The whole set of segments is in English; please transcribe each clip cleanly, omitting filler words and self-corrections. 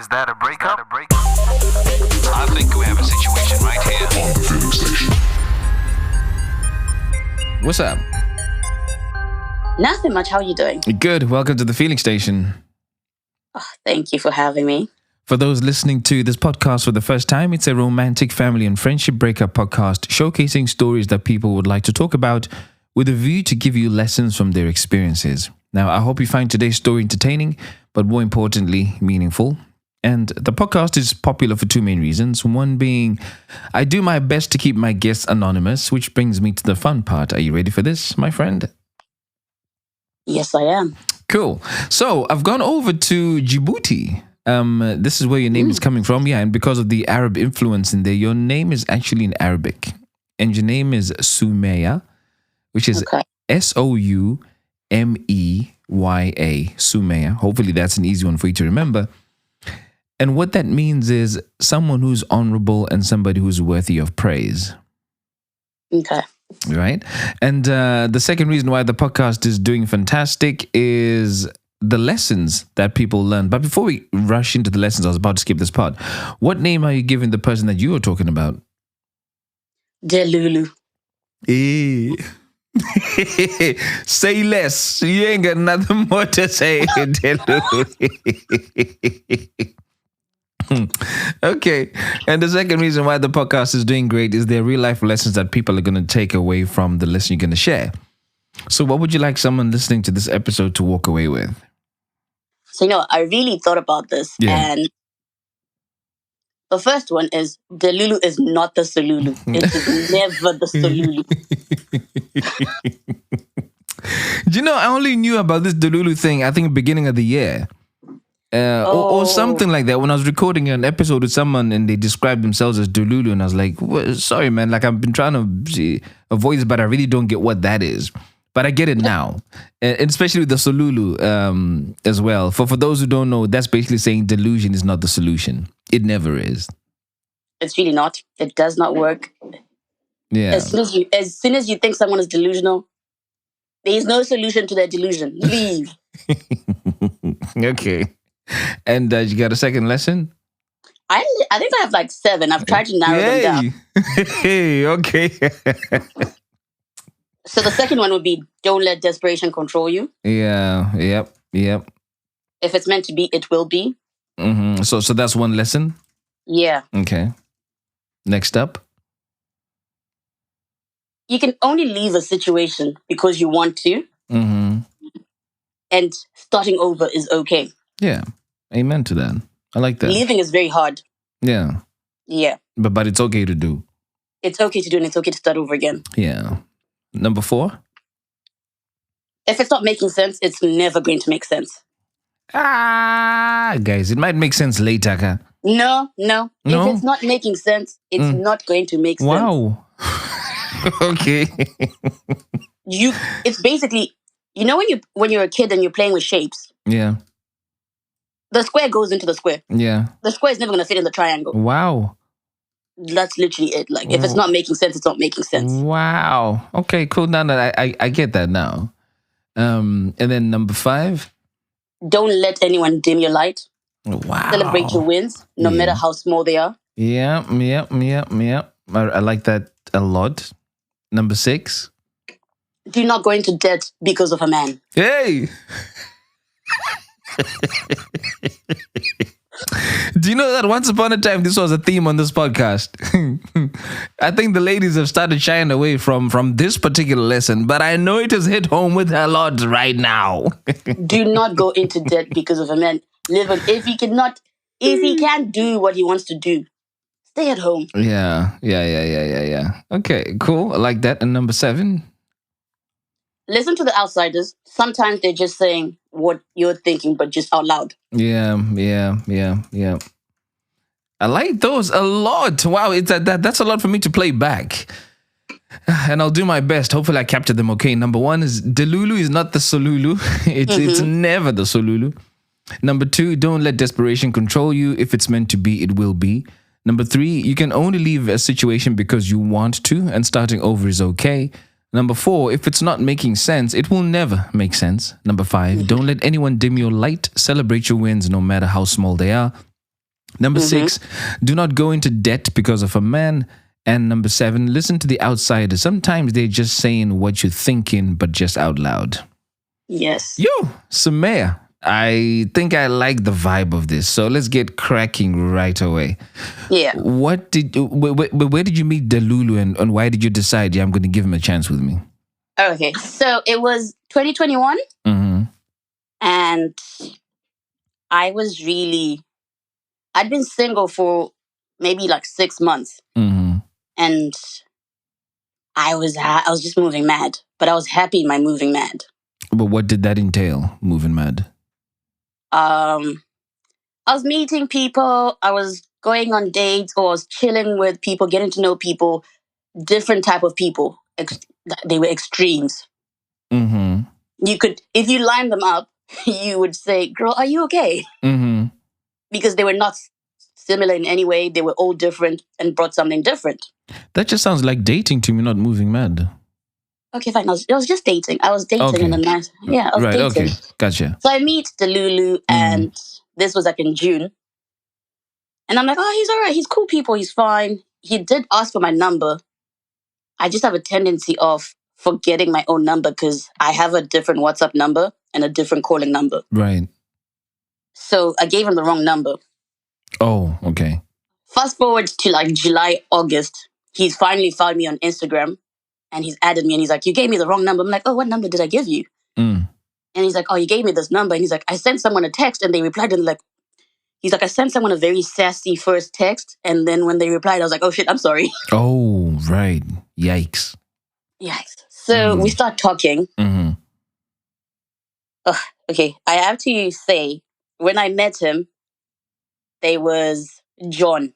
Is that a breakup? I think we have a situation right here. On the Feeling Station. What's up? Nothing much. How are you doing? Good. Welcome to the Feeling Station. Oh, thank you for having me. For those listening to this podcast for the first time, it's a romantic family and friendship breakup podcast showcasing stories that people would like to talk about with a view to give you lessons from their experiences. Now, I hope you find today's story entertaining, but more importantly, meaningful. And the podcast is popular for two main reasons. One being, I do my best to keep my guests anonymous, which brings me to the fun part. Are you ready for this, my friend? Yes, I am. Cool. So I've gone over to Djibouti. This is where your name is coming from. Yeah, and because of the Arab influence in there, your name is actually in Arabic. And your name is Soumeya, which is Soumeya, Soumeya. Hopefully that's an easy one for you to remember. And what that means is someone who's honorable and somebody who's worthy of praise. Okay. Right? And the second reason why the podcast is doing fantastic is the lessons that people learn. But before we rush into the lessons, I was about to skip this part. What name are you giving the person that you were talking about? Delulu. Say less. You ain't got nothing more to say. Okay. And the second reason why the podcast is doing great is there are real life lessons that people are going to take away from the lesson you're going to share. So what would you like someone listening to this episode to walk away with? So, I really thought about this. Yeah. And the first one is Delulu is not the Solulu. It is never the Solulu. Do you know, I only knew about this Delulu thing, I think, beginning of the year. Or something like that. When I was recording an episode with someone and they described themselves as Delulu, and I was like, sorry, man, like I've been trying to avoid this, but I really don't get what that is. But I get it now, and especially with the Solulu as well. For those who don't know, that's basically saying delusion is not the solution. It never is. It's really not. It does not work. Yeah. As soon as you think someone is delusional, there is no solution to their delusion. Leave. Okay. And you got a second lesson? I think I have like 7. I've tried to narrow them down. Hey, okay. So the second one would be, don't let desperation control you. Yeah, yep. If it's meant to be, it will be. Mm-hmm. So that's one lesson? Yeah. Okay. Next up? You can only leave a situation because you want to. Mm-hmm. And starting over is okay. Yeah. Amen to that. I like that. Leaving is very hard. Yeah. Yeah. But it's okay to do. It's okay to do and it's okay to start over again. Yeah. Number 4? If it's not making sense, it's never going to make sense. Guys, it might make sense later. Huh? No. If it's not making sense, it's not going to make sense. Wow. Okay. It's basically, when you're a kid and you're playing with shapes. Yeah. The square goes into the square. Yeah. The square is never going to fit in the triangle. Wow. That's literally it. Like, if it's not making sense, it's not making sense. Wow. Okay, cool. Now that I get that now. And then number 5? Don't let anyone dim your light. Wow. Celebrate your wins, no matter how small they are. Yeah. I like that a lot. Number 6? Do not go into debt because of a man. Hey! Do you know that once upon a time this was a theme on this podcast? I think the ladies have started shying away from this particular lesson, but I know it has hit home with a lot right now. Do not go into debt because of a man. If he can't do what he wants to do, stay at home. Yeah. Okay, cool. I like that. And number 7? Listen to the outsiders. Sometimes they're just saying what you're thinking, but just out loud. Yeah. I like those a lot. Wow, that's a lot for me to play back. And I'll do my best. Hopefully I captured them okay. Number 1 is Delulu is not the Solulu. It's never the Solulu. Number 2, don't let desperation control you. If it's meant to be, it will be. Number 3, you can only leave a situation because you want to, and starting over is okay. Number 4, if it's not making sense, it will never make sense. Number 5, don't let anyone dim your light. Celebrate your wins no matter how small they are. Number 6, do not go into debt because of a man. And number 7, listen to the outsider. Sometimes they're just saying what you're thinking, but just out loud. Yes. Yo, Samaya, I think I like the vibe of this. So let's get cracking right away. Yeah. Where did you meet Delulu, and why did you decide, yeah, I'm going to give him a chance with me? Okay. So it was 2021, Mm-hmm. and I'd been single for maybe like 6 months, Mm-hmm. and I was just moving mad, but I was happy in my moving mad. But what did that entail, moving mad? Um, I was meeting people, I was going on dates, or I was chilling with people, getting to know people, different type of people. They were extremes. Mm-hmm. You could, if you line them up, you would say, "Girl, are you okay?" Mm-hmm. Because they were not similar in any way. They were all different and brought something different. That just sounds like dating to me, not moving mad. Okay, fine. I was just dating. I was dating in Okay. a nice. Yeah, I was Right, dating. okay. Gotcha. So I meet Delulu, and this was like in June. And I'm like, oh, he's all right. He's cool people. He's fine. He did ask for my number. I just have a tendency of forgetting my own number because I have a different WhatsApp number and a different calling number. Right. So I gave him the wrong number. Oh, okay. Fast forward to like July, August. He's finally found me on Instagram and he's added me and he's like, you gave me the wrong number. I'm like, oh, what number did I give you? Mm. And he's like, oh, you gave me this number. And he's like, I sent someone a text and they replied and like, he's like, I sent someone a very sassy first text. And then when they replied, I was like, oh shit, I'm sorry. Oh, right. Yikes. Yes. So we start talking. Mm-hmm. Okay. I have to say, when I met him, there was John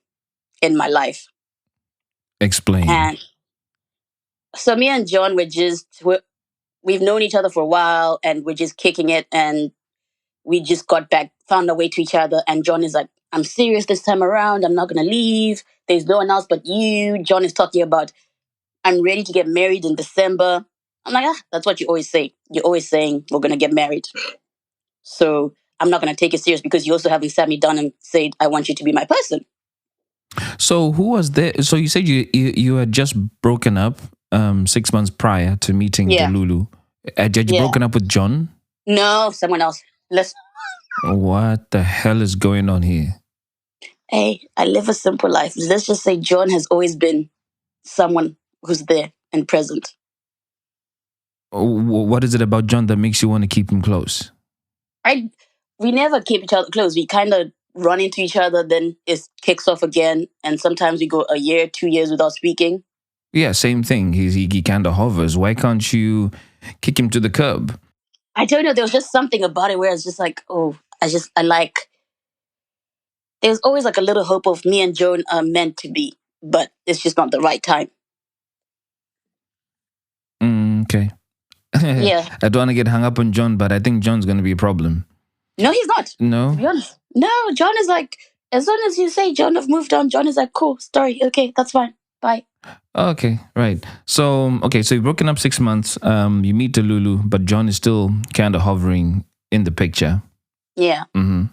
in my life. Explain. And so me and John we've known each other for a while and we're just kicking it and we just got back, found our way to each other. And John is like, I'm serious this time around. I'm not going to leave. There's no one else but you. John is talking about, I'm ready to get married in December. I'm like, that's what you always say. You're always saying we're going to get married. So I'm not going to take it serious because you also haven't sat me down and said, I want you to be my person. So who was there? So you said you had just broken up 6 months prior to meeting Yeah. Delulu. Had you broken up with John? No, someone else. What the hell is going on here? Hey, I live a simple life. Let's just say John has always been someone who's there and present. What is it about John that makes you want to keep him close? We never keep each other close. We kind of run into each other, then it kicks off again, and sometimes we go a year, 2 years without speaking. Yeah, same thing. He kind of hovers. Why can't you kick him to the curb? I don't know. There was just something about it where it's just like, oh, I like. There's always like a little hope of me and Joan are meant to be, but it's just not the right time. Okay. Yeah. I don't want to get hung up on John, but I think John's going to be a problem. No, he's not. To No? be honest. No, John is like, as soon as you say John have moved on, John is like, cool, story. Okay, that's fine. Bye. Okay, right. So, so you've broken up 6 months. You meet Delulu, but John is still kind of hovering in the picture. Yeah. Mm-hmm.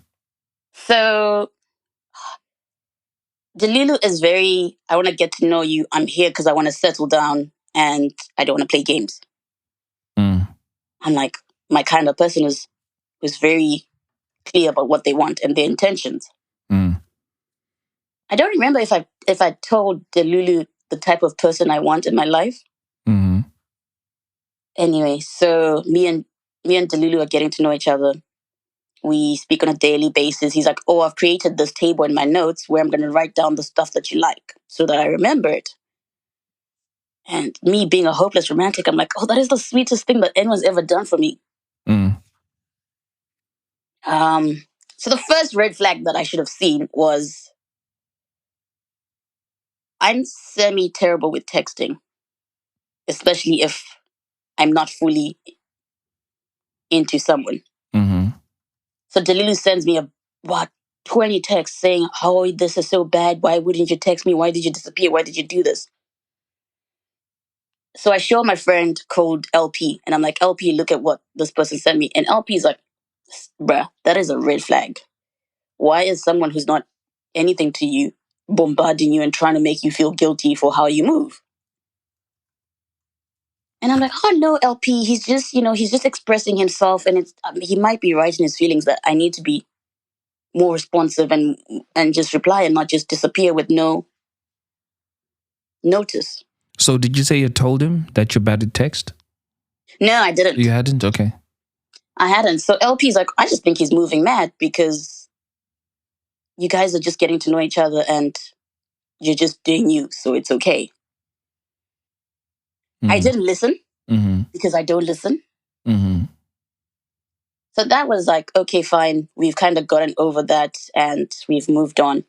So Delulu is very, I want to get to know you. I'm here because I want to settle down and I don't want to play games. Mm. I'm like, my kind of person who's very clear about what they want and their intentions. Mm. I don't remember if I told Delulu the type of person I want in my life. Mm-hmm. Anyway, so me and Delulu are getting to know each other. We speak on a daily basis. He's like, oh, I've created this table in my notes where I'm going to write down the stuff that you like so that I remember it. And me being a hopeless romantic, I'm like, oh, that is the sweetest thing that anyone's ever done for me. Mm. So the first red flag that I should have seen was I'm semi-terrible with texting, especially if I'm not fully into someone. Mm-hmm. So Delulu sends me 20 texts saying, oh, this is so bad. Why wouldn't you text me? Why did you disappear? Why did you do this? So I show my friend called LP and I'm like, LP, look at what this person sent me. And LP is like, bruh, that is a red flag. Why is someone who's not anything to you, bombarding you and trying to make you feel guilty for how you move. And I'm like, oh no, LP, he's just, he's just expressing himself, and he might be right in his feelings that I need to be more responsive and just reply and not just disappear with no notice. So did you say you told him that you're bad at text? No, I didn't. You hadn't? Okay. I hadn't. So LP's like, I just think he's moving mad because you guys are just getting to know each other and you're just doing you, so it's okay. I didn't listen because I don't listen. So that was like, okay, fine. We've kind of gotten over that and we've moved on.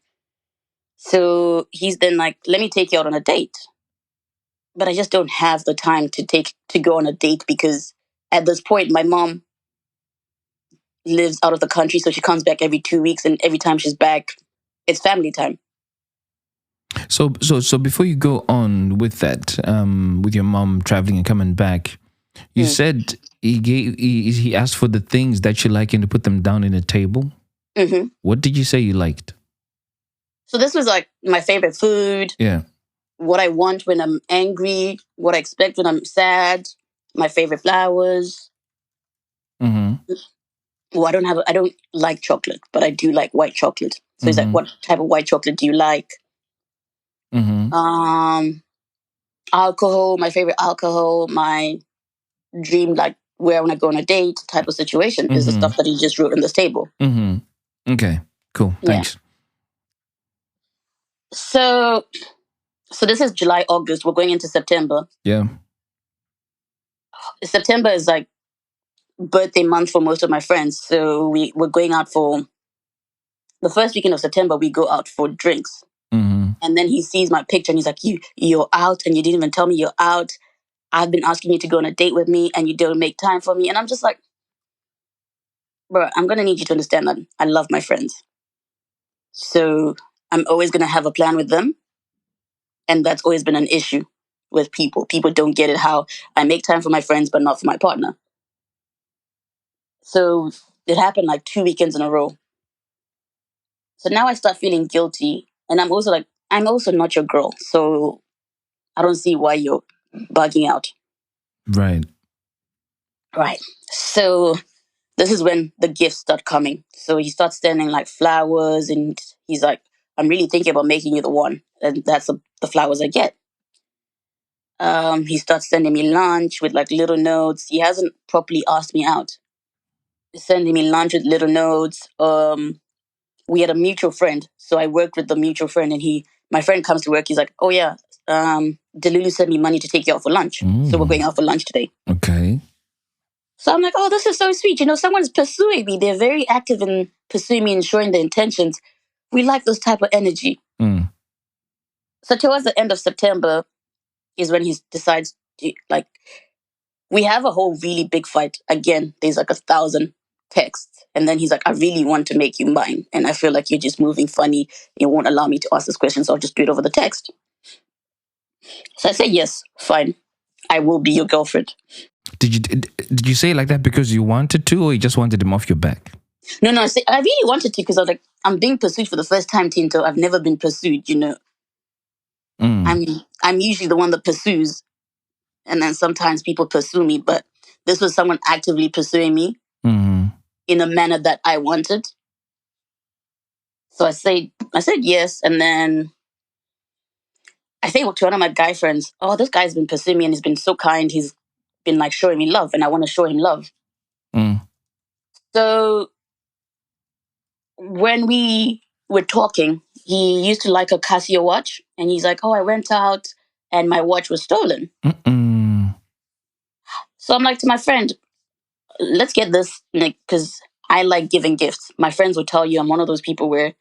So he's then like, let me take you out on a date. But I just don't have the time to go on a date because at this point, my mom lives out of the country. So she comes back every 2 weeks, and every time she's back, it's family time. So before you go on with that, with your mom traveling and coming back, you said he asked for the things that you like and to put them down in a table. Mm-hmm. What did you say you liked? So this was like my favorite food. Yeah. What I want when I'm angry. What I expect when I'm sad. My favorite flowers. Well, I don't like chocolate, but I do like white chocolate. So he's like, what type of white chocolate do you like? Alcohol, my favorite alcohol, my dream, like where I want to go on a date type of situation is the stuff that he just wrote on this table. Okay, cool. Thanks. Yeah. So this is July, August. We're going into September. Yeah. September is like birthday month for most of my friends. So we're going out for the first weekend of September. We go out for drinks. And then he sees my picture and he's like, you're out and you didn't even tell me you're out. I've been asking you to go on a date with me and you don't make time for me. And I'm just like, bro, I'm going to need you to understand that I love my friends. So I'm always going to have a plan with them. And that's always been an issue with people. People don't get it how I make time for my friends, but not for my partner. So it happened like 2 weekends in a row. So now I start feeling guilty. And I'm also like, I'm also not your girl. So I don't see why you're bugging out. Right. Right. So this is when the gifts start coming. So he starts sending like flowers and he's like, I'm really thinking about making you the one. And that's the flowers I get. He starts sending me lunch with like little notes. He hasn't properly asked me out. He's sending me lunch with little notes. We had a mutual friend. So I worked with the mutual friend and my friend comes to work. He's like, oh yeah, Delulu sent me money to take you out for lunch. So we're going out for lunch today. Okay. So I'm like, oh, this is so sweet. Someone's pursuing me. They're very active in pursuing me and showing their intentions. We like those type of energy. So towards the end of September is when he decides to, like, we have a whole really big fight. Again, there's like 1,000 texts. And then he's like, I really want to make you mine. And I feel like you're just moving funny. You won't allow me to ask this question. So I'll just do it over the text. So I say, yes, fine. I will be your girlfriend. Did you say it like that because you wanted to, or you just wanted him off your back? No, I really wanted to because I was like, I'm being pursued for the first time, Tinto. I've never been pursued, I'm usually the one that pursues, and then sometimes people pursue me, but this was someone actively pursuing me in a manner that I wanted. So I said yes, and then I say to one of my guy friends, oh, this guy's been pursuing me and he's been so kind. He's been like showing me love, and I want to show him love. So when we were talking, he used to like a Casio watch, and he's like, oh, I went out and my watch was stolen. So I'm like to my friend, let's get this, because I like giving gifts. My friends will tell you I'm one of those people where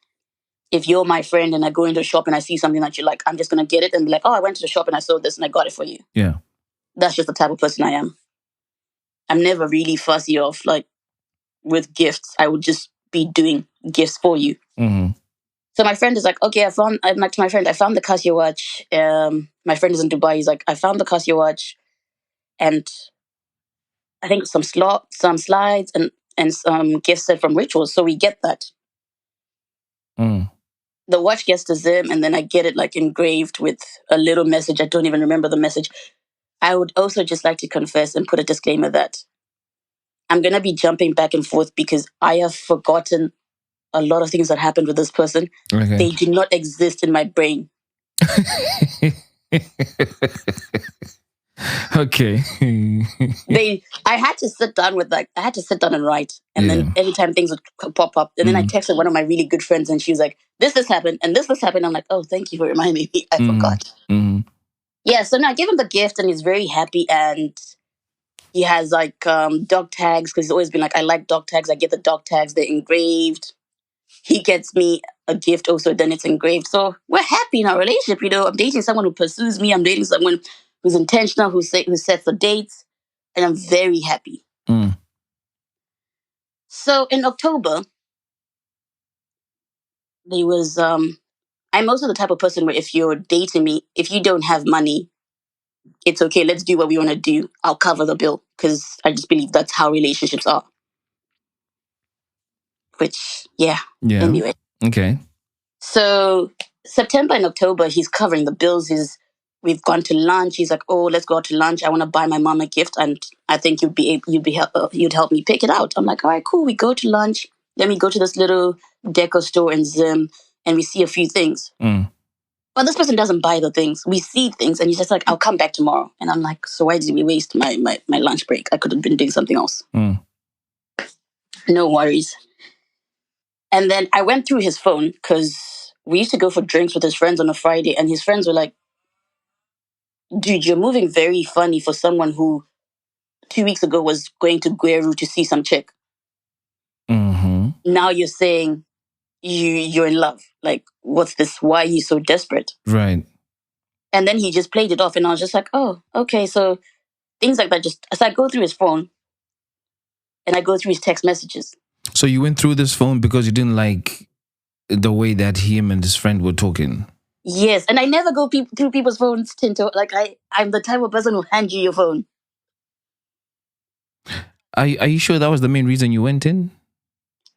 if you're my friend and I go into a shop and I see something that you like, I'm just going to get it and be like, oh, I went to the shop and I saw this and I got it for you. Yeah. That's just the type of person I am. I'm never really fussy off like with gifts. I would just be doing gifts for you. So my friend is like, okay, I'm like to my friend, I found the Casio watch. My friend is in Dubai. He's like, I found the Casio watch and I think some slides and some gift set from Rituals. So we get that. the watch gets to Zim, and then I get it like engraved with a little message. I don't even remember the message. I would also just like to confess and put a disclaimer that I'm going to be jumping back and forth because I have forgotten a lot of things that happened with this person. Okay. They do not exist in my brain. Okay. I had to sit down and write. And then every time things would pop up. And then I texted one of my really good friends and she was like, this happened and this happened. I'm like, oh, thank you for reminding me. I forgot. Yeah, so now I give him the gift and he's very happy. And he has like dog tags because he's always been like, I like dog tags. I get the dog tags. They're engraved. He gets me a gift also, then it's engraved. So we're happy in our relationship. I'm dating someone who pursues me. I'm dating someone who's intentional, who sets the dates. And I'm very happy. So in October, there was, I'm also the type of person where if you're dating me, if you don't have money, it's okay. Let's do what we want to do. I'll cover the bill because I just believe that's how relationships are. Which, yeah. Anyway. Okay. So September and October, he's covering the bills. We've gone to lunch. He's like, "Oh, let's go out to lunch. I want to buy my mom a gift, and I think you'd help me pick it out." I'm like, "All right, cool." We go to lunch. Then we go to this little deco store in Zim, and we see a few things. But this person doesn't buy the things. We see things, and he's just like, "I'll come back tomorrow." And I'm like, "So why did we waste my lunch break? I could have been doing something else." No worries. And then I went through his phone because we used to go for drinks with his friends on a Friday, and his friends were like, "Dude, you're moving very funny for someone who 2 weeks ago was going to Gweru to see some chick. Now you're saying you're in love. Like, what's this? Why are you so desperate?" Right. And then he just played it off, and I was just like, "Oh, okay." So things like that. Just as I go through his phone, and I go through his text messages. So you went through this phone because you didn't like the way that him and his friend were talking. Yes, and I never go through people's phones, Tinto. Like I'm the type of person who hands you your phone. Are you sure that was the main reason you went in?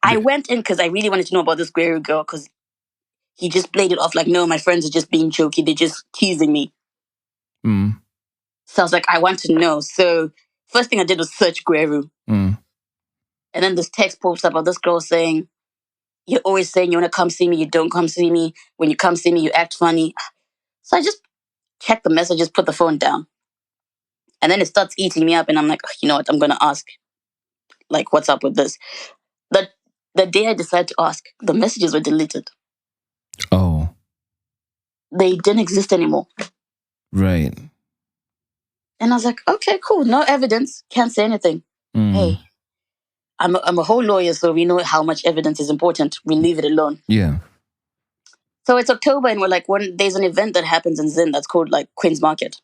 I went in because I really wanted to know about this Gweru girl because he just played it off like, no, my friends are just being jokey. They're just teasing me. So I was like, I want to know. So first thing I did was search Gweru. And then this text pops up of this girl saying, "You're always saying you want to come see me. You don't come see me. When you come see me, you act funny." So I just checked the messages, put the phone down. And then it starts eating me up. And I'm like, you know what? I'm going to ask, like, what's up with this? The day I decided to ask, the messages were deleted. Oh. They didn't exist anymore. Right. And I was like, okay, cool. No evidence. Can't say anything. Hey, I'm a whole lawyer, so we know how much evidence is important. We leave it alone. Yeah. So it's October, and we're like, there's an event that happens in Zim that's called like Queen's Market.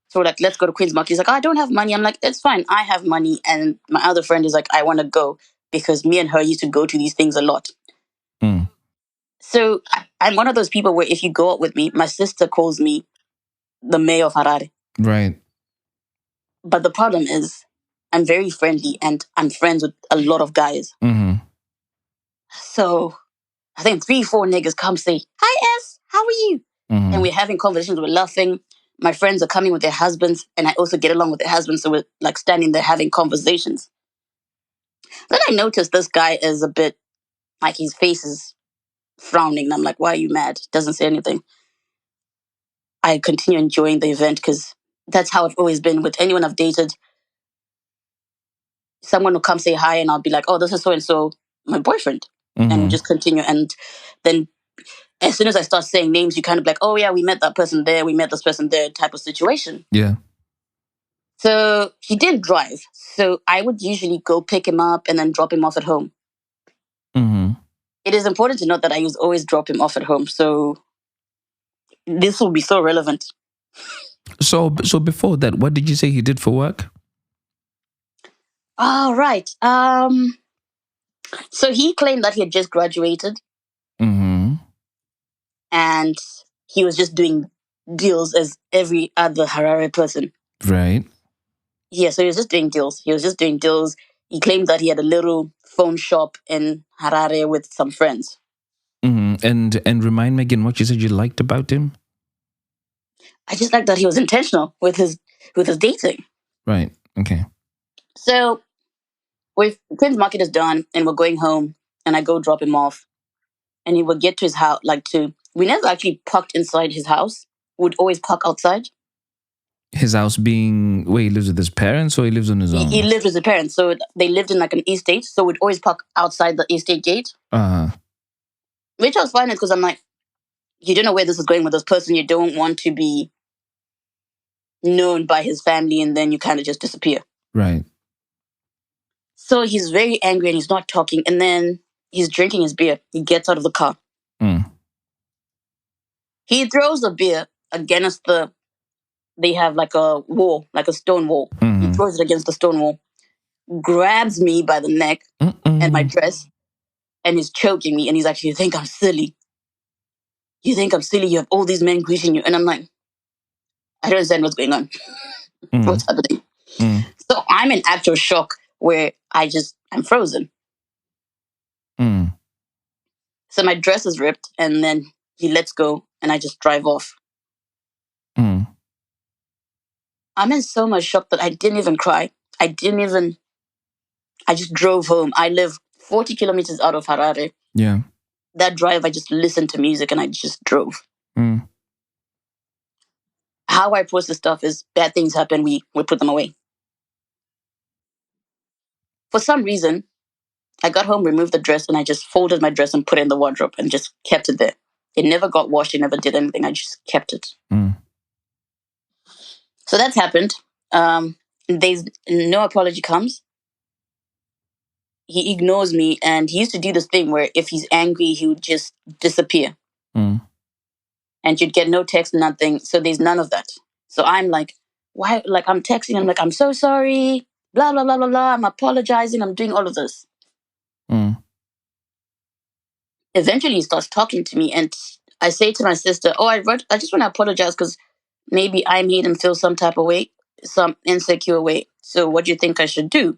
So we're like, let's go to Queen's Market. He's like, I don't have money. I'm like, it's fine. I have money. And my other friend is like, I want to go because me and her used to go to these things a lot. So I'm one of those people where if you go out with me, my sister calls me the mayor of Harare. Right. But the problem is I'm very friendly and I'm friends with a lot of guys. So I think 3-4 niggas come say, "Hi, S, how are you?" And we're having conversations, we're laughing. My friends are coming with their husbands, and I also get along with their husbands, so we're like standing there having conversations. Then I noticed this guy is a bit, like his face is frowning, and I'm like, "Why are you mad?" Doesn't say anything. I continue enjoying the event because that's how I've always been with anyone I've dated. Someone will come say hi, and I'll be like, "Oh, this is so and so, my boyfriend," and just continue. And then as soon as I start saying names, you kind of like, "Oh yeah, we met that person there, we met this person there," type of situation. Yeah. So he didn't drive. So I would usually go pick him up and then drop him off at home. It is important to note that I always drop him off at home. So this will be so relevant. So before that, what did you say he did for work? All right. So he claimed that he had just graduated. And he was just doing deals as every other Harare person. Right. Yeah, so he was just doing deals. He claimed that he had a little phone shop in Harare with some friends. And remind me again what you said you liked about him. I just like that he was intentional with his dating. Right. Okay. So with Queen's Market is done and we're going home and I go drop him off and he would get to his house we never actually parked inside his house. We'd always park outside. His house being where he lives with his parents or he lives on his own? He lived with his parents, so they lived in like an estate. So we'd always park outside the estate gate, which I was fine because I'm like, you don't know where this is going with this person. You don't want to be known by his family, and then you kind of just disappear. Right. So he's very angry and he's not talking, and then he's drinking his beer. He gets out of the car. He throws the beer against they have like a wall, like a stone wall. He throws it against the stone wall, grabs me by the neck and my dress, and is choking me. And he's like, you think I'm silly? You think I'm silly? You have all these men greeting you. And I'm like, I don't understand what's going on. What's happening? So I'm in actual shock where I'm frozen. So my dress is ripped and then he lets go and I just drive off. I'm in so much shock that I didn't even cry. I just drove home. I live 40 kilometers out of Harare. Yeah. That drive, I just listened to music and I just drove. How I process stuff is bad things happen, we put them away. For some reason, I got home, removed the dress, and I just folded my dress and put it in the wardrobe and just kept it there. It never got washed. It never did anything. I just kept it. So that's happened. There's no apology comes. He ignores me, and he used to do this thing where if he's angry, he would just disappear. And you'd get no text, nothing. So there's none of that. So I'm like, why? Like, I'm texting. I'm like, I'm so sorry. Blah, blah, blah, blah, blah. I'm apologizing. I'm doing all of this. Eventually, he starts talking to me. And I say to my sister, I just want to apologize because maybe I made him feel some type of way, some insecure way. So what do you think I should do?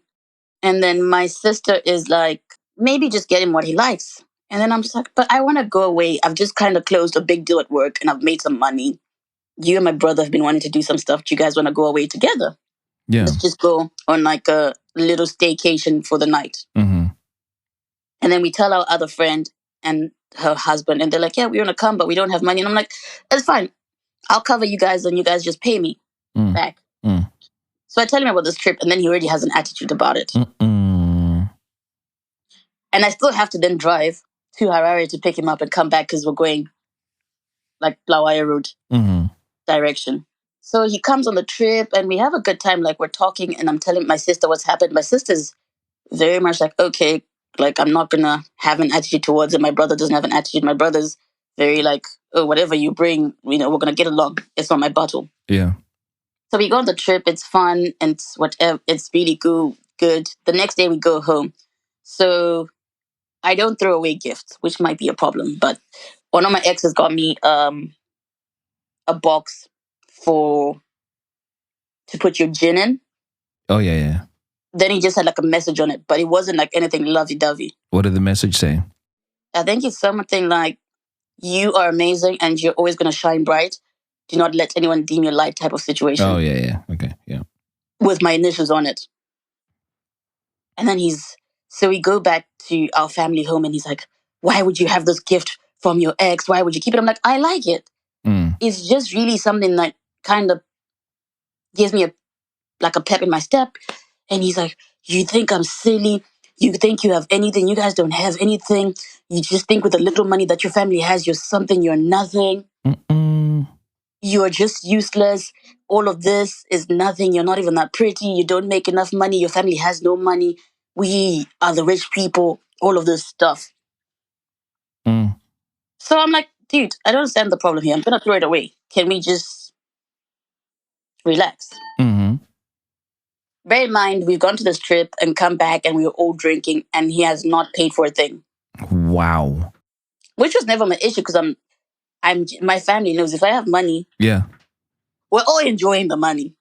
And then my sister is like, maybe just get him what he likes. And then I'm just like, but I want to go away. I've just kind of closed a big deal at work and I've made some money. You and my brother have been wanting to do some stuff. Do you guys want to go away together? Yeah. Let's just go on like a little staycation for the night. And then we tell our other friend and her husband, and they're like, yeah, we want to come, but we don't have money. And I'm like, it's fine. I'll cover you guys and you guys just pay me back. So I tell him about this trip, and then he already has an attitude about it. And I still have to then drive to Harare to pick him up and come back because we're going like Blawaya Road direction. So he comes on the trip and we have a good time. Like, we're talking and I'm telling my sister what's happened. My sister's very much like, okay, like, I'm not going to have an attitude towards it. My brother doesn't have an attitude. My brother's very like, oh, whatever you bring, we're going to get along. It's not my battle. Yeah. So we go on the trip. It's fun and it's whatever. It's really good. The next day we go home. So I don't throw away gifts, which might be a problem. But one of my exes got me a box to put your gin in. Oh, yeah. Then he just had like a message on it, but it wasn't like anything lovey-dovey. What did the message say? I think it's something like, you are amazing and you're always going to shine bright. Do not let anyone dim your light type of situation. Oh, yeah. Okay, yeah. With my initials on it. And then so we go back to our family home and he's like, why would you have this gift from your ex? Why would you keep it? I'm like, I like it. It's just really something that kind of gives me a pep in my step. And he's like, you think I'm silly? You think you have anything? You guys don't have anything. You just think with the little money that your family has, you're something, you're nothing. You're just useless. All of this is nothing. You're not even that pretty. You don't make enough money. Your family has no money. We are the rich people. All of this stuff. So I'm like, dude, I don't understand the problem here. I'm going to throw it away. Can we just relax? Bear in mind, we've gone to this trip and come back and we were all drinking and he has not paid for a thing. Wow. Which was never my issue because my family knows if I have money, yeah, we're all enjoying the money.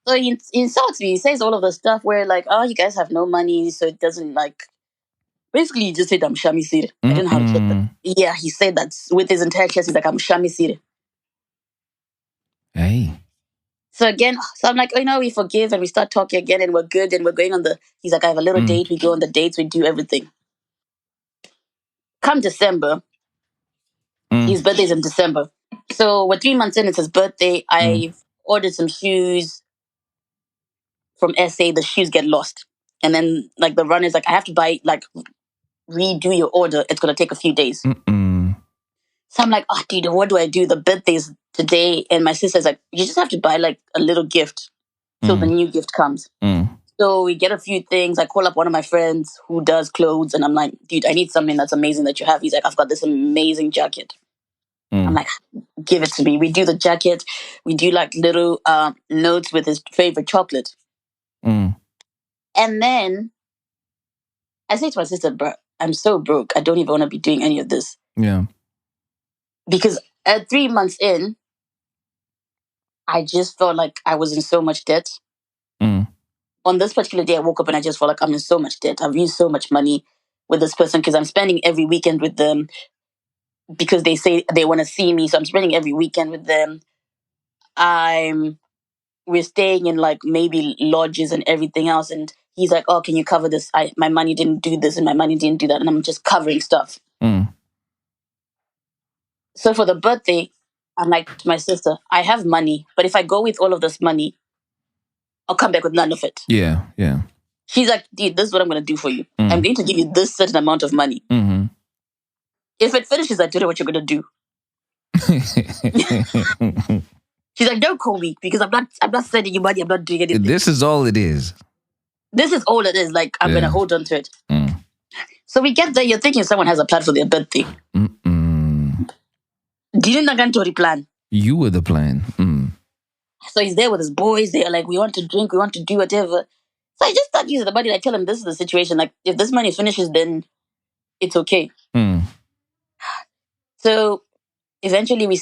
So he insults me. He says all of the stuff where like, oh, you guys have no money, so it doesn't like, Basically, he just said, I'm Shami Siri. I didn't know how to check that. Yeah, he said that with his entire chest. He's like, I'm Shami Siri. Hey. So again, so I'm like, we forgive and we start talking again and we're good and we're going on he's like, I have a little date. We go on the dates. We do everything. Come December, his birthday's in December. So we're 3 months in, it's his birthday. I've ordered some shoes from SA. The shoes get lost. And then like the runner's like, I have to buy, like, redo your order. It's going to take a few days. So I'm like, oh, dude, what do I do? The birthday's today. And my sister's like, you just have to buy like a little gift till the new gift comes. So we get a few things. I call up one of my friends who does clothes. And I'm like, dude, I need something that's amazing that you have. He's like, I've got this amazing jacket. I'm like, give it to me. We do the jacket. We do like little notes with his favorite chocolate. And then I say to my sister, bro, I'm so broke. I don't even want to be doing any of this. Yeah. Because at 3 months in, I just felt like I was in so much debt. On this particular day, I woke up and I just felt like I'm in so much debt. I've used so much money with this person because I'm spending every weekend with them because they say they want to see me. So I'm spending every weekend with them. We're staying in like maybe lodges and everything else. And he's like, oh, can you cover this? My money didn't do this and my money didn't do that. And I'm just covering stuff. So for the birthday, I'm like to my sister, I have money, but if I go with all of this money, I'll come back with none of it. Yeah. Yeah. She's like, dude, this is what I'm going to do for you. I'm going to give you this certain amount of money. If it finishes, I tell you what you're going to do. She's like, don't call me because I'm not sending you money. I'm not doing anything. This is all it is. This is all it is. Like, I'm going to hold on to it. So we get there. You're thinking someone has a plan for their birthday. Didn't Nagantori plan. You were the plan. So he's there with his boys. They're like, we want to drink. We want to do whatever. So I just start using the money. I tell him this is the situation. Like, if this money finishes, then it's okay. So eventually we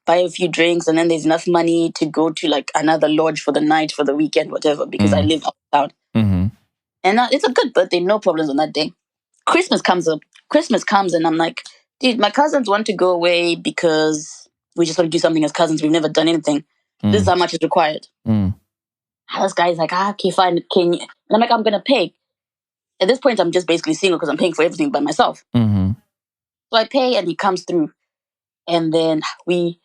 buy a few drinks and then there's enough money to go to like another lodge for the night, for the weekend, whatever, because I live out of town. And it's a good birthday. No problems on that day. Christmas comes and I'm like, dude, my cousins want to go away because we just want to do something as cousins. We've never done anything. This is how much is required. This guy's like, okay, fine. Can you? And I'm like, I'm going to pay. At this point, I'm just basically single because I'm paying for everything by myself. So I pay and he comes through. And then the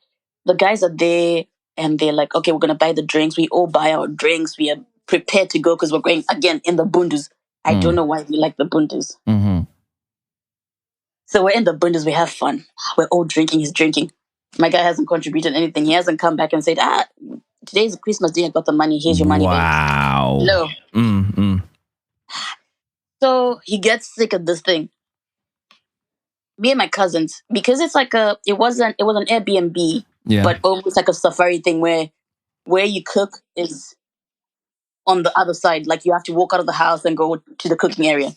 guys are there and they're like, okay, we're going to buy the drinks. We all buy our drinks. We are prepared to go because we're going again in the bundus. I don't know why we like the bundus. So we're in the bundus. We have fun. We're all drinking. He's drinking. My guy hasn't contributed anything. He hasn't come back and said, today's Christmas Day. I got the money. Here's your money. Wow. No. So he gets sick of this thing. Me and my cousins, because it's like it was an Airbnb, but almost like a safari thing where you cook is on the other side. Like you have to walk out of the house and go to the cooking area.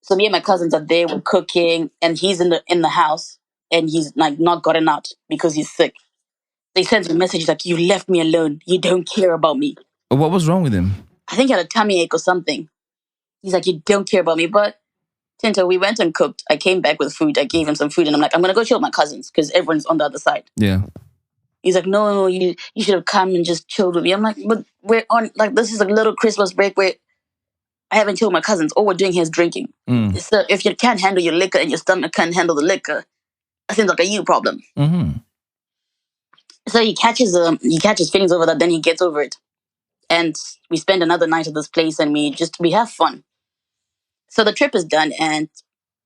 So me and my cousins are there, we're cooking, and he's in the house, and he's like not gotten out because he's sick. They sent me a message like, you left me alone. You don't care about me. What was wrong with him? I think he had a tummy ache or something. He's like, you don't care about me. But Tinto, we went and cooked. I came back with food. I gave him some food, and I'm like, I'm going to go chill with my cousins because everyone's on the other side. Yeah. He's like, no, you should have come and just chilled with me. I'm like, but we're on, like, this is a little Christmas break where I haven't chilled with my cousins. All we're doing here is drinking. So if you can't handle your liquor and your stomach can't handle the liquor, that seems like a you problem. So he catches feelings over that, then he gets over it. And we spend another night at this place and we have fun. So the trip is done and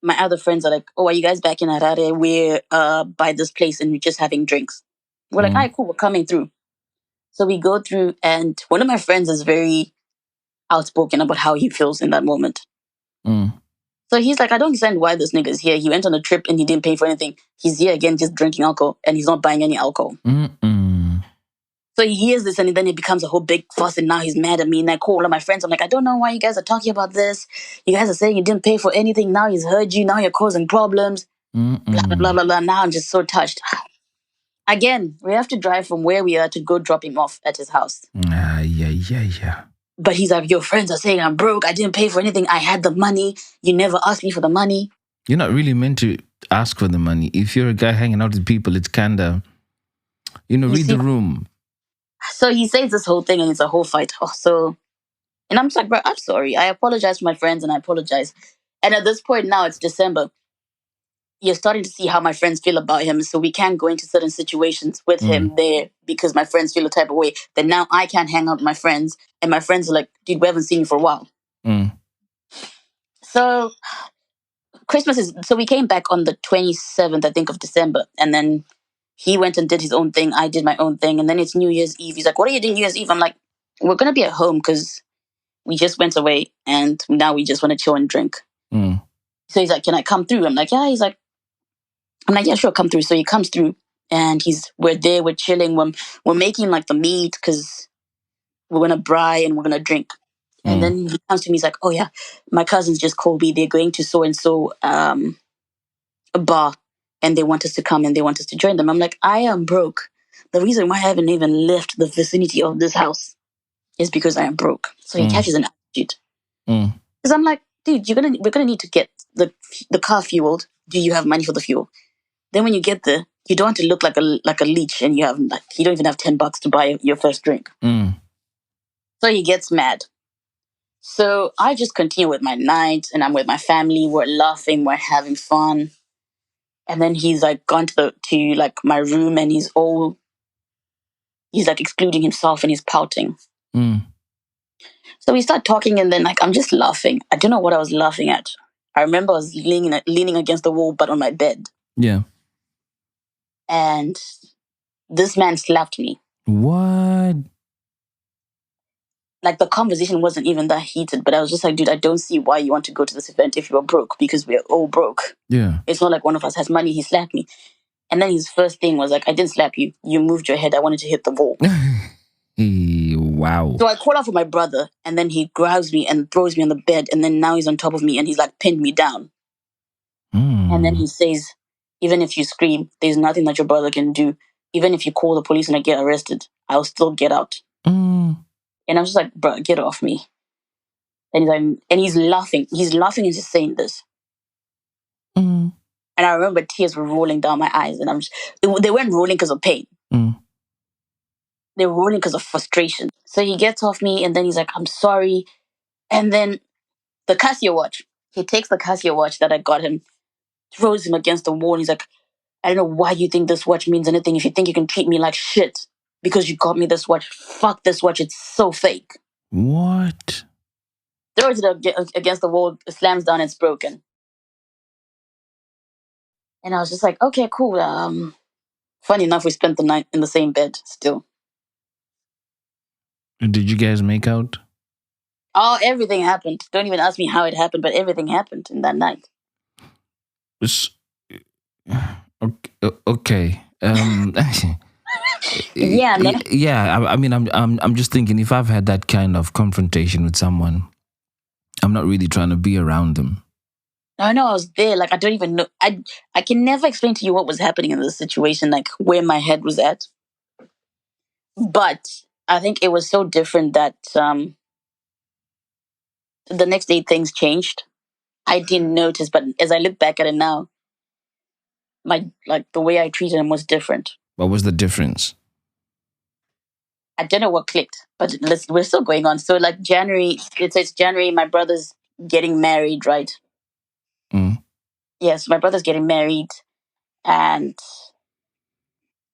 my other friends are like, oh, are you guys back in Harare? We're by this place and we're just having drinks. We're like, all right, cool, we're coming through. So we go through and one of my friends is very outspoken about how he feels in that moment. So he's like, I don't understand why this nigga is here. He went on a trip and he didn't pay for anything. He's here again just drinking alcohol and he's not buying any alcohol. So he hears this and then it becomes a whole big fuss and now he's mad at me. And I call all of my friends. I'm like, I don't know why you guys are talking about this. You guys are saying you didn't pay for anything. Now he's heard you. Now you're causing problems. Blah, blah, blah, blah, blah. Now I'm just so touched. Again, we have to drive from where we are to go drop him off at his house. Yeah. But he's like, your friends are saying I'm broke. I didn't pay for anything. I had the money. You never asked me for the money. You're not really meant to ask for the money. If you're a guy hanging out with people, it's kind of, read see, the room. So he says this whole thing and it's a whole fight. And I'm just like, bro, I'm sorry. I apologize to my friends and I apologize. And at this point now, it's December. You're starting to see how my friends feel about him. So we can't go into certain situations with him there because my friends feel a type of way. Then now I can't hang out with my friends. And my friends are like, dude, we haven't seen you for a while. So so we came back on the 27th, I think, of December. And then he went and did his own thing. I did my own thing. And then it's New Year's Eve. He's like, what are you doing New Year's Eve? I'm like, we're going to be at home because we just went away and now we just want to chill and drink. So he's like, can I come through? I'm like, yeah. I'm like, yeah, sure, come through. So he comes through and we're there, we're chilling. We're making like the meat because we're going to braai and we're going to drink. And then he comes to me, he's like, oh yeah, my cousins just called me. They're going to so-and-so a bar and they want us to come and they want us to join them. I'm like, I am broke. The reason why I haven't even left the vicinity of this house is because I am broke. So he catches an attitude. Because I'm like, dude, we're gonna need to get the car fueled. Do you have money for the fuel? Then when you get there, you don't want to look like a leech and you don't even have $10 to buy your first drink. So he gets mad. So I just continue with my night and I'm with my family. We're laughing, we're having fun. And then he's like gone to like my room and he's like excluding himself and he's pouting. So we start talking and then like I'm just laughing. I don't know what I was laughing at. I remember I was leaning against the wall, but on my bed. Yeah. And this man slapped me. What? Like the conversation wasn't even that heated, but I was just like, dude, I don't see why you want to go to this event if you're broke, because we're all broke. Yeah. It's not like one of us has money. He slapped me. And then his first thing was like, I didn't slap you. You moved your head. I wanted to hit the wall. Wow. So I call out for my brother and then he grabs me and throws me on the bed. And then now he's on top of me and he's like pinned me down. And then he says, even if you scream, there's nothing that your brother can do. Even if you call the police and I get arrested, I'll still get out. And I was just like, bro, get off me. And he's laughing. He's laughing and just saying this. And I remember tears were rolling down my eyes. And they weren't rolling because of pain. They were rolling because of frustration. So he gets off me and then he's like, I'm sorry. And then the Casio watch. He takes the Casio watch that I got him, throws him against the wall. And he's like, I don't know why you think this watch means anything. If you think you can treat me like shit because you got me this watch, fuck this watch. It's so fake. What? Throws it against the wall, slams down, it's broken. And I was just like, okay, cool. Funny enough, we spent the night in the same bed still. Did you guys make out? Oh, everything happened. Don't even ask me how it happened, but everything happened in that night. Okay. Yeah, man. Yeah. I mean, I'm just thinking, if I've had that kind of confrontation with someone, I'm not really trying to be around them. I know I was there. Like, I don't even know. I can never explain to you what was happening in this situation, like where my head was at. But I think it was so different that the next day things changed. I didn't notice, but as I look back at it now, the way I treated him was different. What was the difference? I don't know what clicked, but we're still going on. So like January, it's January, my brother's getting married, right? Yes, my brother's getting married and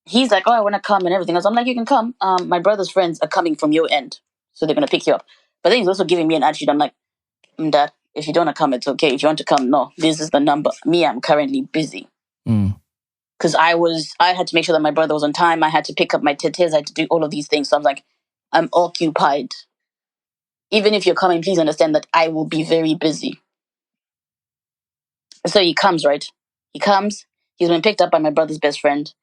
he's like, oh, I want to come and everything else. I'm like, you can come. My brother's friends are coming from your end, so they're going to pick you up. But then he's also giving me an attitude. I'm like, Dad, if you don't want to come, it's okay. If you want to come, no, this is the number. Me, I'm currently busy. Because I had to make sure that my brother was on time. I had to pick up my tetes. I had to do all of these things. So I'm like, I'm occupied. Even if you're coming, please understand that I will be very busy. So he comes, right? He comes. He's been picked up by my brother's best friend.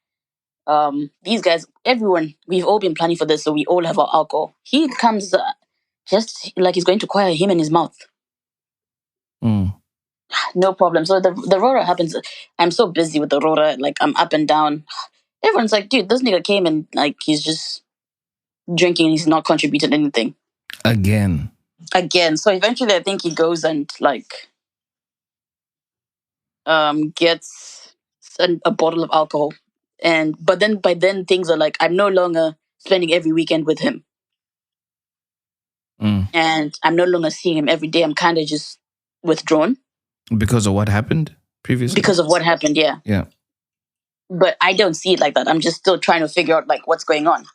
These guys, everyone, we've all been planning for this, so we all have our alcohol. He comes just like he's going to choir him in his mouth. No problem. So the Rora happens. I'm so busy with the Rora, like I'm up and down. Everyone's like, dude, this nigga came and like he's just drinking and he's not contributed anything. Again. So eventually, I think he goes and like gets a bottle of alcohol, and but then by then things are like I'm no longer spending every weekend with him, Mm. and I'm no longer seeing him every day. I'm kind of just withdrawn Because of what happened previously? because of what happened. Yeah, Yeah. but I don't see it like that. I'm just still trying to figure out like what's going on.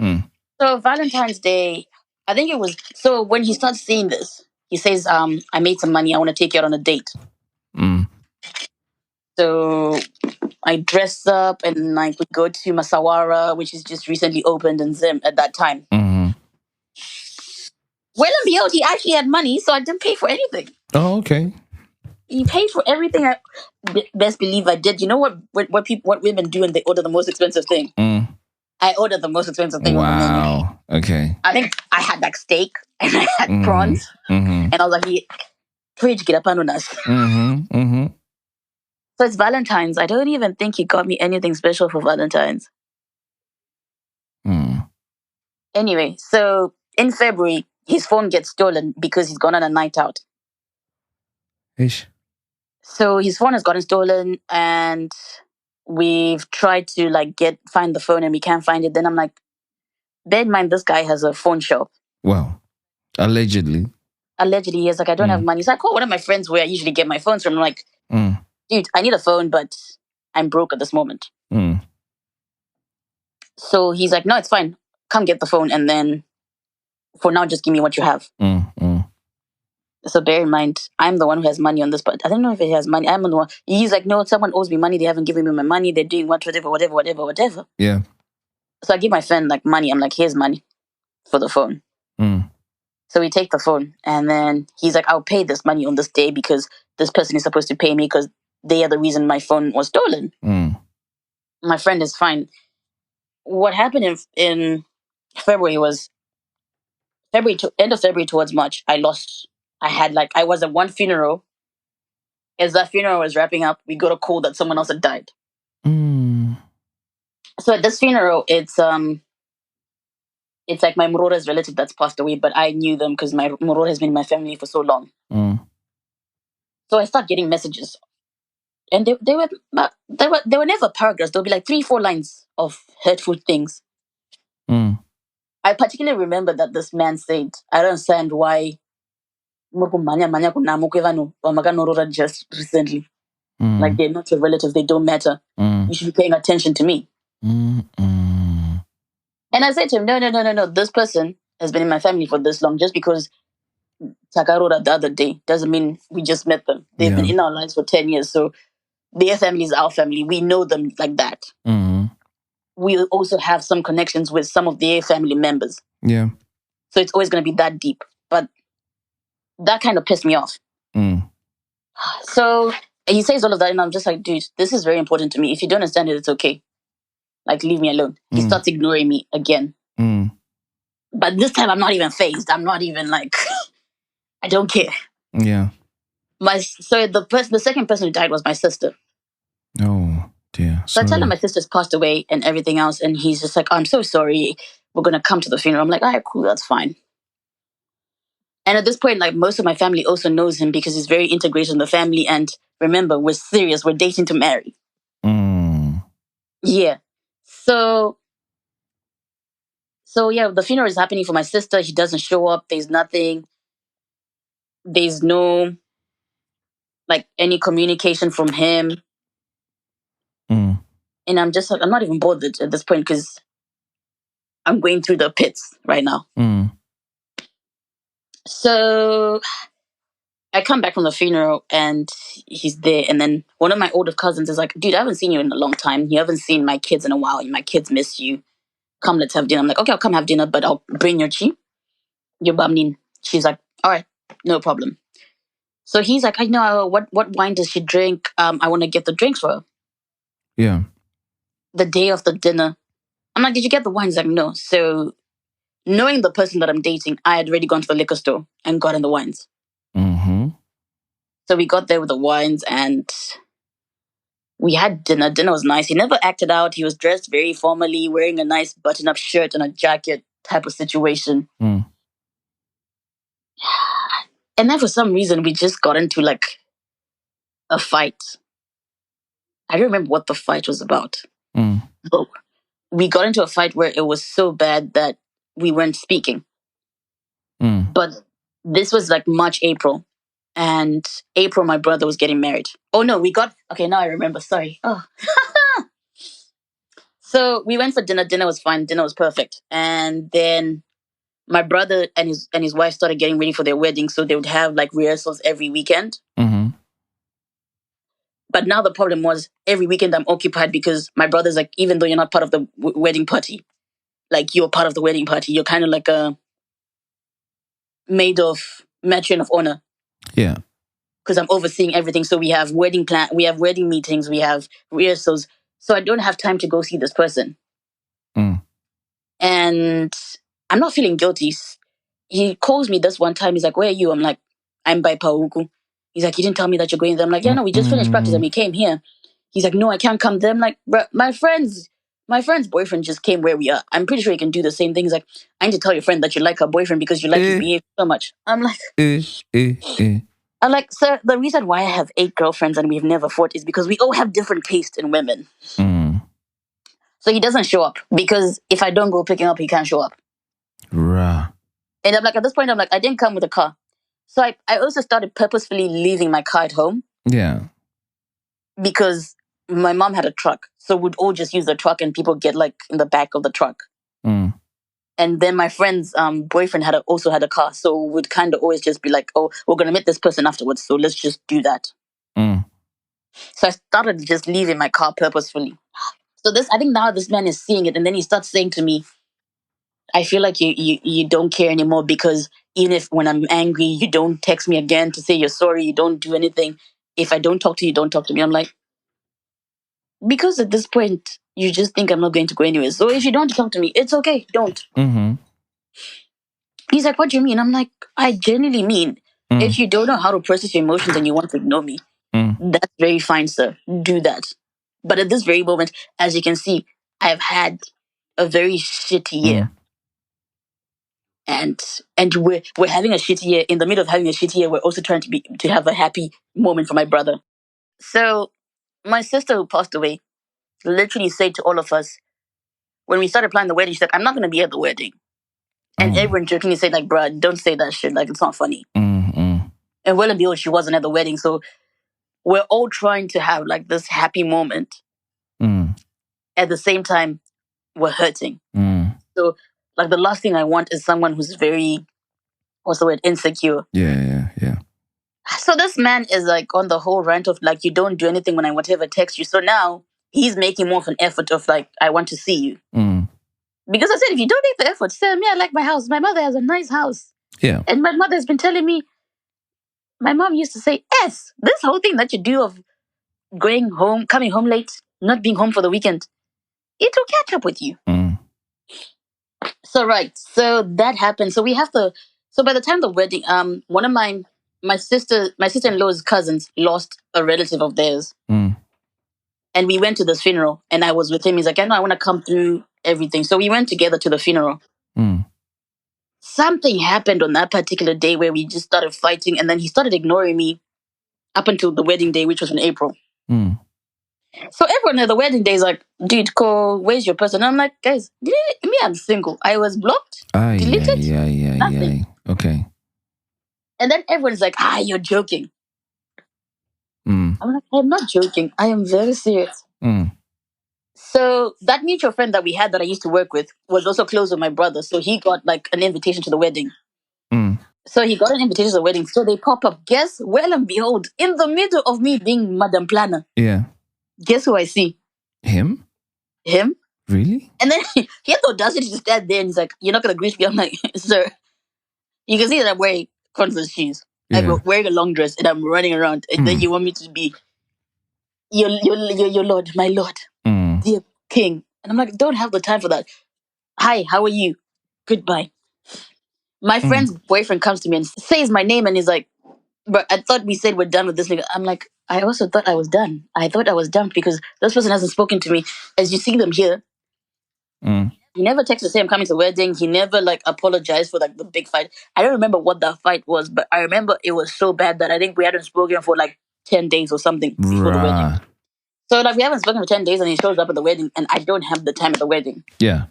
Mm. So Valentine's Day, I think it was. So when he starts seeing this, he says, I made some money. I want to take you out on a date." Mm. So I dress up and like we go to Masawara, which is just recently opened in Zim at that time. Mm-hmm. Well and behold, he actually had money, so I didn't pay for anything. Oh, okay. He paid for everything. Best believe I did. You know what women do when they order the most expensive thing? Mm. I ordered the most expensive thing on the menu. Wow. Okay. I think I had like steak and I had Mm-hmm. prawns, Mm-hmm. and I was like, "Fridge get up on us." Mm-hmm. Mm-hmm. So it's Valentine's. I don't even think he got me anything special for Valentine's. Mm. Anyway, so in February, his phone gets stolen because he's gone on a night out. Ish. So his phone has gotten stolen, and we've tried to like find the phone, and we can't find it. Then I'm like, bear in mind, this guy has a phone shop. Well, allegedly. Allegedly, he's like, I don't have money. So I call one of my friends where I usually get my phones from. I'm like, Mm. dude, I need a phone, but I'm broke at this moment. Mm. So he's like, no, it's fine. Come get the phone, and then for now, just give me what you have. Mm. Mm. So bear in mind, I'm the one who has money on this, but I don't know if he has money. I'm the one. He's like, no, someone owes me money. They haven't given me my money. They're doing whatever. Yeah. So I give my friend like money. I'm like, here's money for the phone. Mm. So we take the phone, and then he's like, I'll pay this money on this day because this person is supposed to pay me because they are the reason my phone was stolen. Mm. My friend is fine. What happened in February was end of February towards March. I was at one funeral. As that funeral was wrapping up, we got a call that someone else had died. Mm. So at this funeral, it's like my Murora's relative that's passed away, but I knew them because my Murora has been in my family for so long. Mm. So I start getting messages, and they were never paragraphs. There'll be like 3-4 lines of hurtful things. Mm. I particularly remember that this man said, "I don't understand why manya kunamo kwevanu vamakanorora just recently. Like Mm. they're not your relatives, they don't matter. Mm. You should be paying attention to me." Mm. Mm. And I said to him, no. This person has been in my family for this long. Just because Takarora the other day doesn't mean we just met them. They've been Yeah. in our lives for 10 years. So their family is our family. We know them like that. Mm. We also have some connections with some of their family members. Yeah. So it's always going to be that deep. But that kind of pissed me off. Mm. So he says all of that, and I'm just like, dude, this is very important to me. If you don't understand it, it's okay. Like, leave me alone. He Mm. starts ignoring me again. Mm. But this time, I'm not even phased. I'm not even like, I don't care. Yeah. The second person who died was my sister. Oh dear. So I tell him my sister's passed away and everything else, and he's just like, oh, I'm so sorry. We're gonna come to the funeral. I'm like, all right, cool, that's fine. And at this point, like most of my family also knows him because he's very integrated in the family. And remember, we're serious. We're dating to marry. Mm. Yeah. So yeah, the funeral is happening for my sister. He doesn't show up. There's nothing. There's no like any communication from him. Mm. And I'm just like, I'm not even bothered at this point because I'm going through the pits right now. Mm. So I come back from the funeral and he's there. And then one of my older cousins is like, dude, I haven't seen you in a long time. You haven't seen my kids in a while. My kids miss you. Come, let's have dinner. I'm like, okay, I'll come have dinner, but I'll bring your chi, your bamnin. She's like, all right, no problem. So he's like, I know what wine does she drink? I want to get the drinks for her. Yeah. The day of the dinner, I'm like, did you get the wines? Like, no. So knowing the person that I'm dating, I had already gone to the liquor store and gotten the wines. Mm-hmm. So we got there with the wines and we had dinner. Dinner was nice. He never acted out. He was dressed very formally, wearing a nice button-up shirt and a jacket type of situation. Mm. And then for some reason, we just got into like a fight. I don't remember what the fight was about. But we got into a fight where it was so bad that we weren't speaking. But this was like March, April. And April, my brother was getting married. Oh no, okay, now I remember. Sorry. Oh. So we went for dinner. Dinner was fine. Dinner was perfect. And then my brother and his wife started getting ready for their wedding. So they would have like rehearsals every weekend. But now the problem was every weekend I'm occupied because my brother's like, even though you're not part of the wedding party, like you're part of the wedding party, you're kind of like a maid of matron of honor. Yeah. Because I'm overseeing everything. So we have we have wedding meetings, we have rehearsals. So I don't have time to go see this person. And I'm not feeling guilty. He calls me this one time. He's like, "Where are you?" I'm like, "I'm by Pauku." He's like, "You didn't tell me that you're going there." I'm like, "Yeah, no, we just finished practice and we came here." He's like, "No, I can't come there." I'm like, "Bro, my friend's boyfriend just came where we are. I'm pretty sure he can do the same thing." He's like, "I need to tell your friend that you like her boyfriend because you like his behavior so much." I'm like, "Sir, the reason why I have 8 girlfriends and we've never fought is because we all have different taste in women." So he doesn't show up because if I don't go pick him up, he can't show up. Rah. And I'm like, at this point, I'm like, I didn't come with a car. So I also started purposefully leaving my car at home. Yeah. Because my mom had a truck. So we'd all just use the truck and people get like in the back of the truck. And then my friend's boyfriend also had a car. So we'd kind of always just be like, oh, we're going to meet this person afterwards. So let's just do that. So I started just leaving my car purposefully. So I think now this man is seeing it. And then he starts saying to me, I feel like you don't care anymore because even if when I'm angry, you don't text me again to say you're sorry, you don't do anything. If I don't talk to you, don't talk to me. I'm like, because at this point, you just think I'm not going to go anywhere. So if you don't talk to me, it's okay. Don't. He's like, what do you mean? I'm like, I genuinely mean, if you don't know how to process your emotions and you want to ignore me, that's very fine, sir. Do that. But at this very moment, as you can see, I've had a very shitty year. And we're having a shitty year. In the middle of having a shitty year, we're also trying to have a happy moment for my brother. So my sister who passed away literally said to all of us, when we started planning the wedding, she's like, I'm not going to be at the wedding. And everyone jokingly said, like, bruh, don't say that shit. Like, it's not funny. And well and behold, she wasn't at the wedding. So we're all trying to have, like, this happy moment. At the same time, we're hurting. So, like, the last thing I want is someone who's very, what's the word, insecure. Yeah. So this man is, like, on the whole rant of, like, you don't do anything when I whatever text you. So now he's making more of an effort of, like, I want to see you. Because I said, if you don't make the effort, say, me, I like my house. My mother has a nice house. Yeah. And my mother has been telling me, my mom used to say, yes, this whole thing that you do of going home, coming home late, not being home for the weekend, it will catch up with you. So that happened. So by the time the wedding, one of my sister-in-law's cousins lost a relative of theirs. And we went to this funeral and I was with him. He's like, I know I want to come through everything. So we went together to the funeral. Something happened on that particular day where we just started fighting, and then he started ignoring me up until the wedding day, which was in April. So everyone at the wedding day is like, dude, call, where's your person? And I'm like, guys, me, I'm single. I was blocked, deleted, nothing. Okay. And then everyone's like, you're joking. I'm like, I'm not joking. I am very serious. So that mutual friend that we had that I used to work with was also close with my brother. So he got like an invitation to the wedding. So he got an invitation to the wedding. So they pop up. Guess, well and behold, in the middle of me being Madam Planner. Yeah. Guess who I see? Him? Really? And then he had the audacity to stand there and he's like, you're not going to greet me. I'm like, sir, you can see that I'm wearing Converse shoes. Yeah. I'm wearing a long dress and I'm running around. And then you want me to be your lord, my lord, dear king. And I'm like, don't have the time for that. Hi, how are you? Goodbye. My friend's boyfriend comes to me and says my name and he's like, but I thought we said we're done with this nigga. I'm like, I also thought I was done. I thought I was done because this person hasn't spoken to me. As you see them here, He never texted to say I'm coming to the wedding. He never like apologized for like the big fight. I don't remember what that fight was, but I remember it was so bad that I think we hadn't spoken for like 10 days or something before the wedding. Right. So like we haven't spoken for 10 days, and he shows up at the wedding, and I don't have the time at the wedding. Yeah.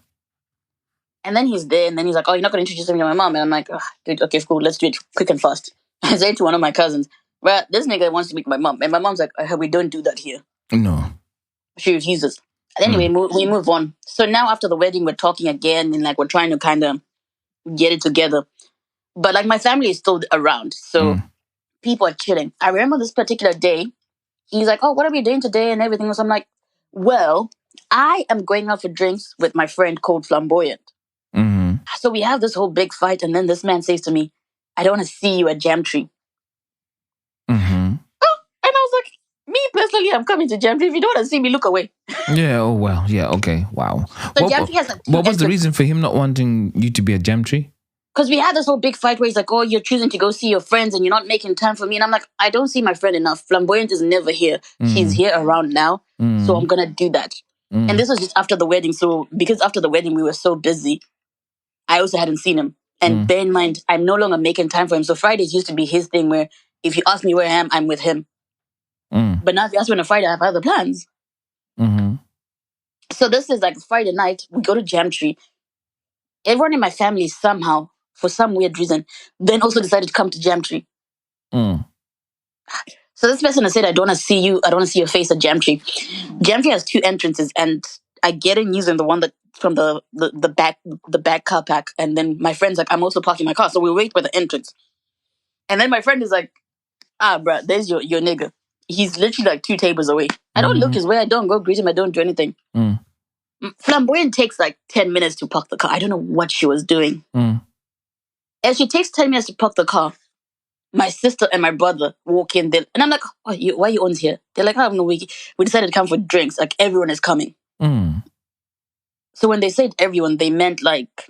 And then he's there, and then he's like, "Oh, you're not going to introduce me to my mom?" And I'm like, "Dude, okay, cool. Let's do it quick and fast." I say to one of my cousins, "Well, this nigga wants to meet my mom," and my mom's like, "We don't do that here." No. She refuses. Anyway, we move on. So now after the wedding, we're talking again, and like we're trying to kind of get it together. But like my family is still around, so people are chilling. I remember this particular day. He's like, "Oh, what are we doing today?" and everything. So I'm like, "Well, I am going out for drinks with my friend called Flamboyant." Mm-hmm. So we have this whole big fight, and then this man says to me, "I don't want to see you at Jamtree." Mm-hmm. And I was like, "Me personally, I'm coming to Jamtree. If you don't want to see me, look away." Yeah. Oh well. Yeah. Okay. Wow. So Jamtree has like what was the reason for him not wanting you to be at Jamtree? because we had this whole big fight where he's like, "Oh, you're choosing to go see your friends and you're not making time for me." And I'm like, "I don't see my friend enough. Flamboyant is never here. He's here around now. So I'm going to do that." And this was just after the wedding. So because after the wedding, we were so busy, I also hadn't seen him. And bear in mind, I'm no longer making time for him. So Fridays used to be his thing where if you ask me where I am, I'm with him. But now if you ask me on a Friday, I have other plans. Mm-hmm. So this is like Friday night. We go to Jamtree. Everyone in my family somehow, for some weird reason, then also decided to come to Jamtree. So this person has said, "I don't want to see you. I don't want to see your face at Jamtree." Jamtree has two entrances, and I get in using the one that from the back car park. And then my friend's like, "I'm also parking my car," so we wait by the entrance. And then my friend is like, "Bruh, there's your nigga. He's literally like 2 tables away." I don't look his way. I don't go greet him. I don't do anything. Flamboyant takes like 10 minutes to park the car. I don't know what she was doing. As she takes 10 minutes to park the car, my sister and my brother walk in there. And I'm like, why are you on here? They're like, "Oh, no, we decided to come for drinks. Like, everyone is coming." So when they said everyone, they meant like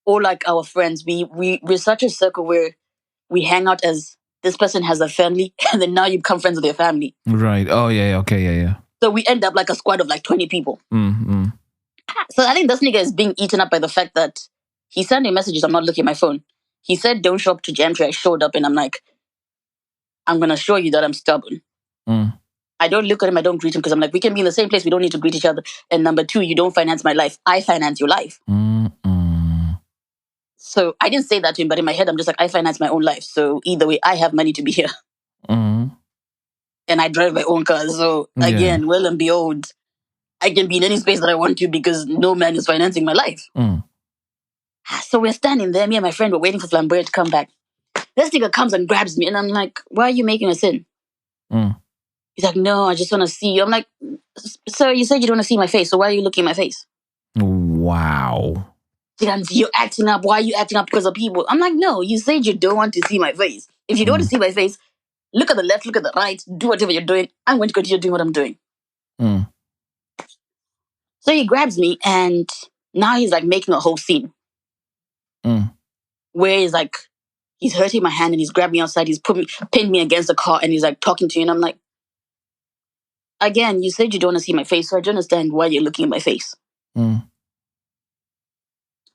all like our friends. We're such a circle where we hang out as this person has a family, and then now you become friends with their family. Right. Oh yeah. Okay. Yeah. Yeah. So we end up like a squad of like 20 people. So I think this nigga is being eaten up by the fact that he sent me messages. I'm not looking at my phone. He said, "Don't show up to Jamtree." I showed up, and I'm like, "I'm going to show you that I'm stubborn." I don't look at him. I don't greet him because I'm like, we can be in the same place. We don't need to greet each other. And number two, you don't finance my life. I finance your life. So I didn't say that to him, but in my head, I'm just like, I finance my own life. So either way, I have money to be here. And I drive my own car. So again, well and behold, I can be in any space that I want to because no man is financing my life. So we're standing there. Me and my friend were waiting for Flamboyant to come back. This nigga comes and grabs me. And I'm like, "Why are you making a sin?" He's like, "No, I just want to see you." I'm like, "Sir, you said you don't want to see my face. So why are you looking at my face?" Wow. "You're acting up. Why are you acting up because of people?" I'm like, "No, you said you don't want to see my face. If you don't want to see my face, look at the left, look at the right, do whatever you're doing. I'm going to continue doing what I'm doing." So he grabs me, and now he's like making a whole scene where he's hurting my hand and he's grabbed me outside. He's pinned me against the car, and he's like talking to you. And I'm like, "Again, you said you don't want to see my face, so I don't understand why you're looking at my face."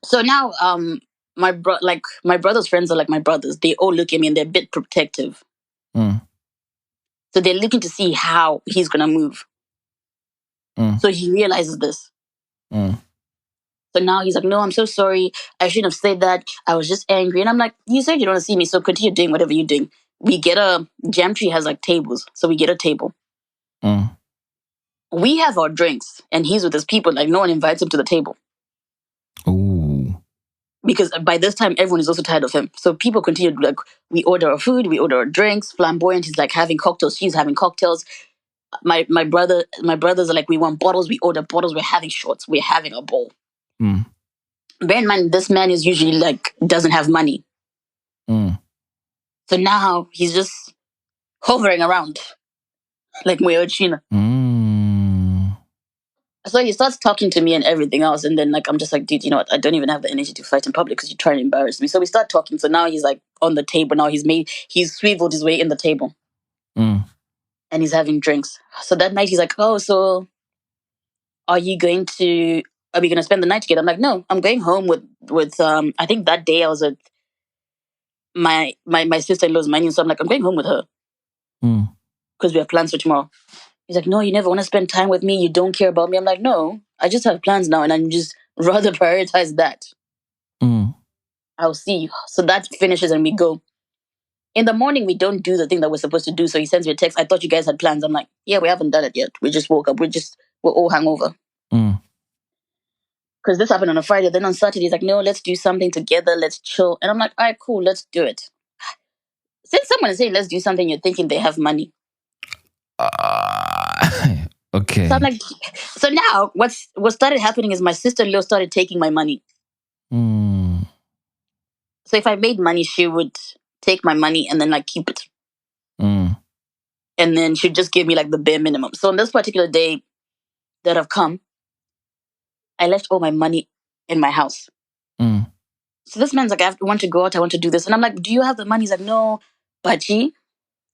So now, my brother's friends are like my brothers. They all look at me and they're a bit protective. So they're looking to see how he's gonna move. So he realizes this. So now he's like, "No, I'm so sorry. I shouldn't have said that. I was just angry." And I'm like, "You said you don't want to see me, so continue doing whatever you're doing." We get Jamtree has like tables, so we get a table. We have our drinks, and he's with his people. Like, no one invites him to the table. Ooh. Because by this time, everyone is also tired of him. So people continue, like, we order our food, we order our drinks. Flamboyant is like having cocktails. She's having cocktails. My brothers are like, we want bottles. We order bottles. We're having shots. We're having a bowl. Bear in mind, this man is usually like, doesn't have money. So now he's just hovering around like China. So he starts talking to me and everything else. And then like, I'm just like, "Dude, you know what? I don't even have the energy to fight in public because you're trying to embarrass me." So we start talking. So now he's like on the table. Now he's swiveled his way in the table. And he's having drinks. So that night he's like, "Oh, so are you going to are we gonna spend the night together? I'm like, no, I'm going home with I think that day I was at my sister-in-law's mining, so I'm like, I'm going home with her Mm. because we have plans for tomorrow. He's like, no, you never want to spend time with me. You don't care about me. I'm like, no, I just have plans now, and I'm just rather prioritize that. Mm. I'll see you. So that finishes, and we go. In the morning, we don't do the thing that we're supposed to do. So he sends me a text. I thought you guys had plans. I'm like, yeah, we haven't done it yet. We just woke up. We're all hungover. Mm. Because this happened on a Friday. Then on Saturday, he's like, no, let's do something together. Let's chill. And I'm like, all right, cool. Let's do it. Since someone is saying, let's do something, you're thinking they have money. Okay. So I'm like, so now what started happening is my sister-in-law started taking my money. Mm. So if I made money, she would take my money and then like keep it. Mm. And then she'd just give me like the bare minimum. So on this particular day that I've come, I left all my money in my house. Mm. So this man's like, want to go out, I want to do this. And I'm like, do you have the money? He's like, no, but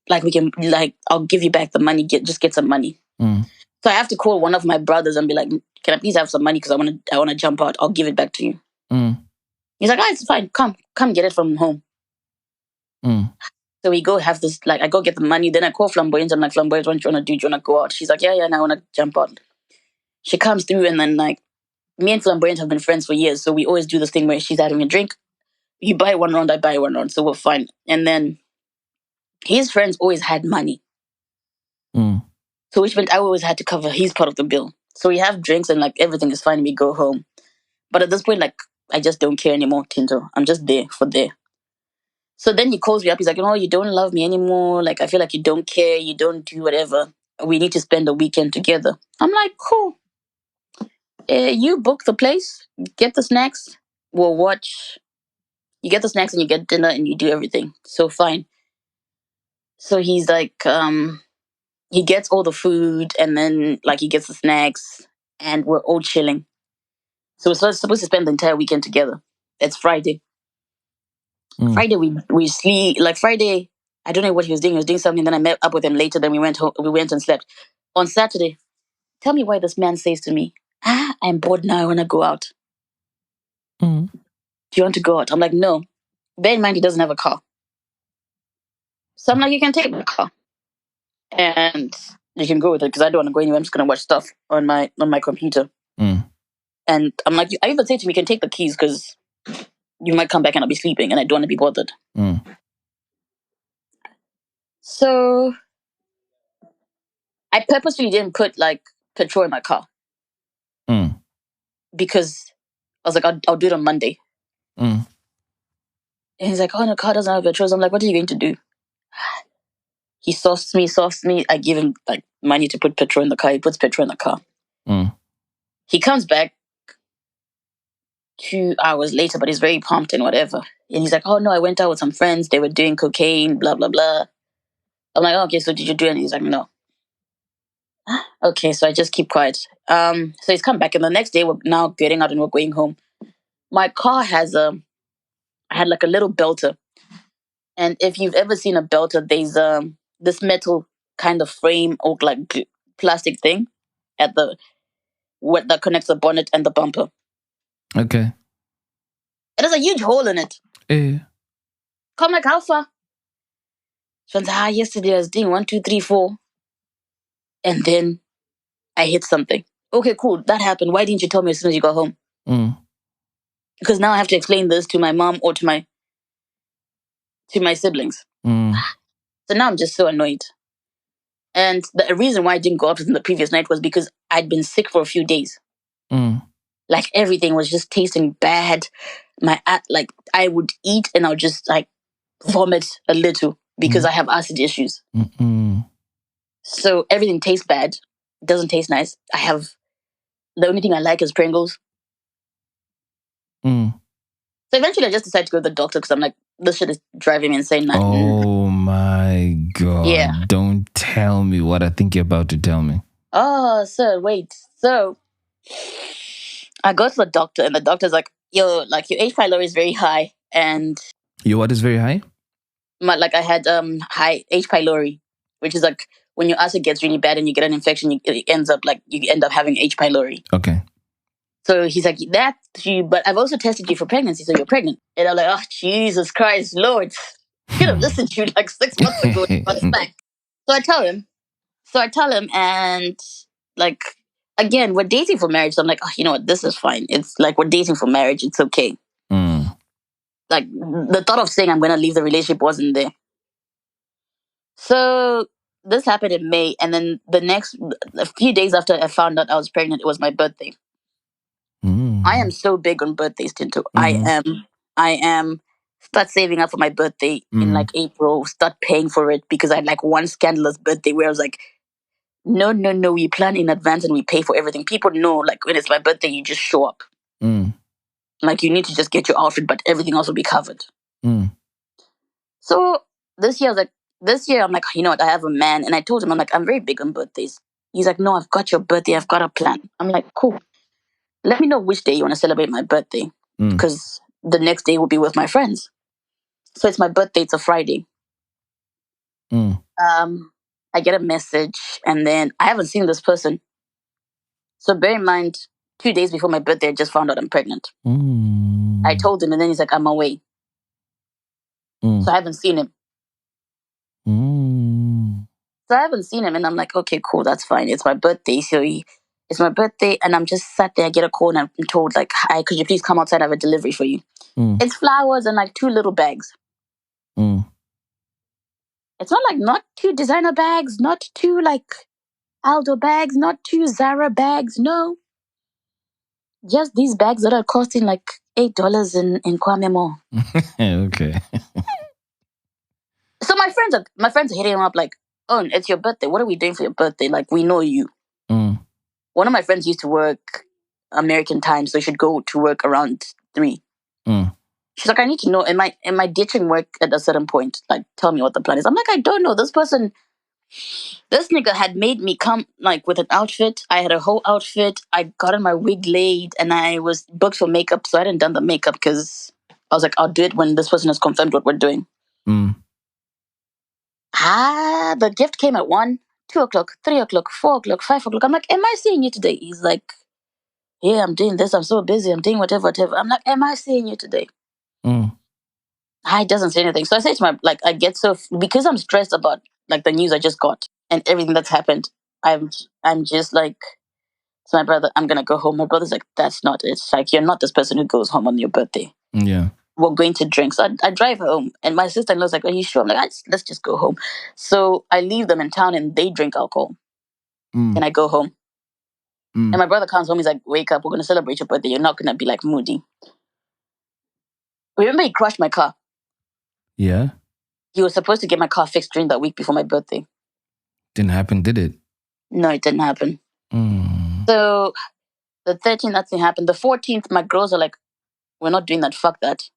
like we can, like, I'll give you back the money, just get some money. Mm. So I have to call one of my brothers and be like, can I please have some money? Because I want to jump out. I'll give it back to you. Mm. He's like, it's fine. Come get it from home. Mm. So we go have this, like, I go get the money. Then I call Flamboyant. I'm like, Flamboyant, what do you want to do? Do you want to go out? She's like, yeah, and I want to jump out. She comes through, and then, like, me and Flamboyant have been friends for years. So we always do this thing where she's having a drink. You buy one round, I buy one round. So we're fine. And then his friends always had money. Mm. So which meant I always had to cover his part of the bill. So we have drinks and, like, everything is fine. We go home. But at this point, like, I just don't care anymore, Tinto. I'm just there for there. So then he calls me up. He's like, you don't love me anymore. Like, I feel like you don't care. You don't do whatever. We need to spend a weekend together. I'm like, cool. You book the place, get the snacks. We'll watch. You get the snacks and you get dinner and you do everything. So fine. So he's like, he gets all the food and then, like, he gets the snacks and we're all chilling. So we're supposed to spend the entire weekend together. It's Friday. Mm. Friday we sleep, like, Friday. I don't know what he was doing. He was doing something. Then I met up with him later. Then we went home. We went and slept. On Saturday, tell me why this man says to me, I'm bored now. I want to go out. Mm. Do you want to go out? I'm like, no. Bear in mind, he doesn't have a car. So I'm like, you can take my car and you can go with it because I don't want to go anywhere. I'm just gonna watch stuff on my computer. Mm. And I'm like, I even say to him, you can take the keys because you might come back and I'll be sleeping and I don't want to be bothered. Mm. So I purposely didn't put, like, petrol in my car Mm. because I was like, I'll do it on Monday. Mm. And he's like, oh, no, car doesn't have petrol. So I'm like, what are you going to do? He sauced me. I give him, like, money to put petrol in the car. He puts petrol in the car. Mm. He comes back 2 hours later, but he's very pumped and whatever. And he's like, oh, no, I went out with some friends. They were doing cocaine, blah, blah, blah. I'm like, oh, okay, so did you do it? And he's like, no. Okay, so I just keep quiet. So he's come back, and the next day we're now getting out and we're going home. My car has I had like a little belter. And if you've ever seen a belter, there's this metal kind of frame or like plastic thing at the what that connects the bonnet and the bumper. Okay. It has a huge hole in it. Eh. Come, like, how far? She went, yesterday I was doing 1, 2, 3, 4. And then I hit something. Okay, cool. That happened. Why didn't you tell me as soon as you got home? Mm. Because now I have to explain this to my mom or to my siblings. Mm. So now I'm just so annoyed. And the reason why I didn't go up the previous night was because I'd been sick for a few days. Mm. Like, everything was just tasting bad. Like, I would eat and I would just, like, vomit a little because I have acid issues. Mm. So everything tastes bad. It doesn't taste nice. The only thing I like is Pringles. Mm. So eventually I just decided to go to the doctor because I'm like, this shit is driving me insane. Oh my God. Yeah. Don't tell me what I think you're about to tell me. Oh, sir, wait. So I go to the doctor and the doctor's like, your H. pylori is very high. And Your what is very high? I had high H. pylori, which is like when your acid gets really bad and you get an infection, it ends up like you end up having H. pylori. Okay. So he's like, that's you, but I've also tested you for pregnancy, so you're pregnant. And I'm like, oh, Jesus Christ, Lord. Should have listened to you like 6 months ago. What's back? So I tell him. And like, again, we're dating for marriage. So I'm like, oh, you know what? This is fine. It's like we're dating for marriage. It's okay. Like, the thought of saying I'm going to leave the relationship wasn't there. So this happened in May. And then a few days after I found out I was pregnant, it was my birthday. I am so big on birthdays, Tinto. I am. Start saving up for my birthday in like April. Start paying for it because I had like one scandalous birthday where I was like, no, we plan in advance and we pay for everything. People know, like, when it's my birthday, you just show up. Like, you need to just get your outfit, but everything else will be covered. So this year, I'm like, you know what? I have a man. And I told him, I'm like, I'm very big on birthdays. He's like, no, I've got your birthday. I've got a plan. I'm like, cool. Let me know which day you want to celebrate my birthday. Because the next day will be with my friends. So it's my birthday. It's a Friday. I get a message and then I haven't seen this person. So bear in mind, 2 days before my birthday, I just found out I'm pregnant. I told him and then he's like, I'm away. So I haven't seen him. And I'm like, okay, cool, that's fine. It's my birthday. It's my birthday and I'm just sat there. I get a call and I'm told like, hi, could you please come outside? I have a delivery for you. It's flowers and like 2 little bags. It's not 2 designer bags, not 2 like Aldo bags, not 2 Zara bags. No. Just these bags that are costing like $8 in Kwame Mall. Okay. So my friends are hitting him up like, oh, it's your birthday. What are we doing for your birthday? Like, we know you. One of my friends used to work American time, so she should go to work around 3. She's like, I need to know, am I ditching work at a certain point? Like, tell me what the plan is. I'm like, I don't know. This nigga had made me come like with an outfit. I had a whole outfit. I got my wig laid and I was booked for makeup. So I hadn't done the makeup because I was like, I'll do it when this person has confirmed what we're doing. The gift came at 1, 2 o'clock, 3 o'clock, 4 o'clock, 5 o'clock. I'm like, am I seeing you today? He's like, yeah, I'm doing this. I'm so busy. I'm doing whatever. I'm like, am I seeing you today? He doesn't say anything. So I say to I get so, because I'm stressed about like the news I just got and everything that's happened. I'm just like, to my brother, I'm going to go home. My brother's like, that's not it. It's like, you're not this person who goes home on your birthday. Yeah. We're going to drink. So I drive home. And my sister-in-law's like, are you sure? I'm like, let's just go home. So I leave them in town and they drink alcohol. And I go home. And my brother comes home. He's like, wake up. We're going to celebrate your birthday. You're not going to be like moody. Remember he crashed my car? Yeah. He was supposed to get my car fixed during that week before my birthday. Didn't happen, did it? No, it didn't happen. So the 13th, nothing happened. The 14th, my girls are like, we're not doing that. Fuck that.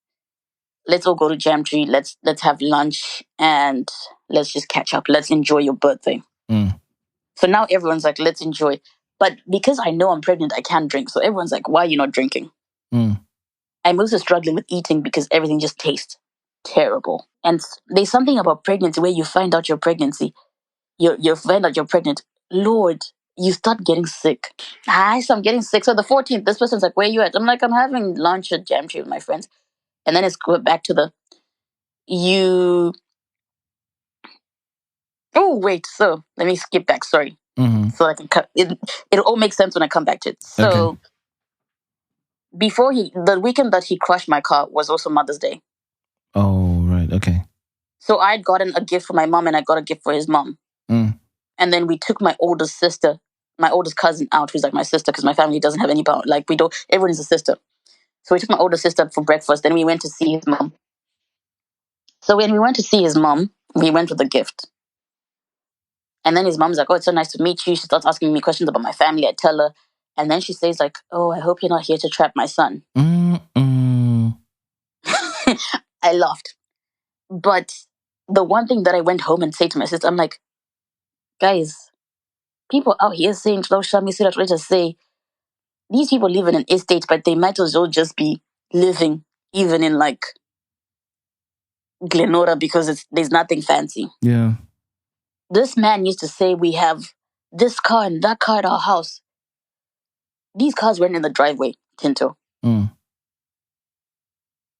Let's all go to Jam Tree. Let's have lunch and let's just catch up. Let's enjoy your birthday. So now everyone's like, let's enjoy. But because I know I'm pregnant, I can't drink. So everyone's like, why are you not drinking? I'm also struggling with eating because everything just tastes terrible. And there's something about pregnancy where you find out your pregnancy. You find out you're pregnant. Lord, you start getting sick. So I'm getting sick. So the 14th, this person's like, where are you at? I'm like, I'm having lunch at Jam Tree with my friends. And then it's go back to oh, wait. So let me skip back. Sorry. So I can cut it. It'll all make sense when I come back to it. So before the weekend that he crashed my car was also Mother's Day. Oh, right. Okay. So I'd gotten a gift for my mom and I got a gift for his mom. And then we took my oldest cousin out, who's like my sister, because my family doesn't have any power. Like, we don't, everyone is a sister. So we took my older sister for breakfast. Then we went to see his mom. So when we went to see his mom, we went with a gift. And then his mom's like, oh, it's so nice to meet you. She starts asking me questions about my family. I tell her. And then she says like, oh, I hope you're not here to trap my son. I laughed. But the one thing that I went home and said to my sister, I'm like, guys, people out here saying, say, these people live in an estate, but they might as well just be living even in like Glenora because there's nothing fancy. Yeah. This man used to say we have this car and that car at our house. These cars went in the driveway, Tinto. Mm.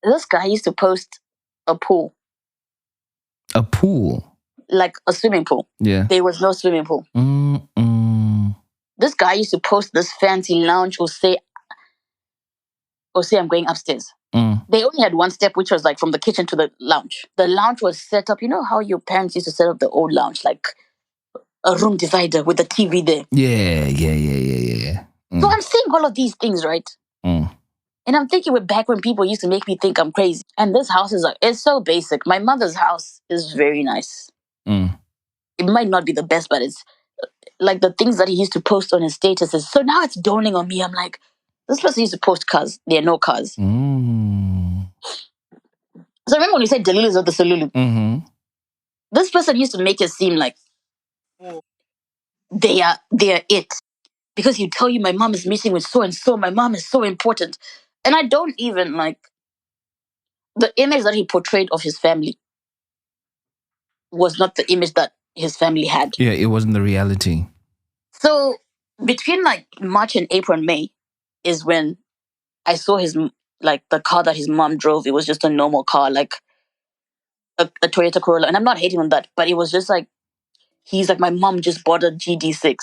This guy used to post a pool, A pool. like a swimming pool. Yeah. There was no swimming pool. Mm-mm. This guy used to post this fancy lounge or say I'm going upstairs. Mm. They only had one step, which was like from the kitchen to the lounge. The lounge was set up. You know how your parents used to set up the old lounge, like a room divider with the TV there. Yeah. So I'm seeing all of these things, right? Mm. And I'm thinking we're back when people used to make me think I'm crazy. And this house is like, it's so basic. My mother's house is very nice. Mm. It might not be the best, but it's like the things that he used to post on his statuses. So now it's dawning on me. I'm like, this person used to post cars. There are no cars. Mm. So remember when you said Delulu is not the Solulu? Mm-hmm. This person used to make it seem like they are it. Because he'd tell you my mom is meeting with so and so, my mom is so important. And I don't even like the image that he portrayed of his family was not the image that his family had. Yeah, it wasn't the reality. So between like March and April and May is when I saw like the car that his mom drove. It was just a normal car, like a Toyota Corolla. And I'm not hating on that, but it was just like, he's like, my mom just bought a GD6.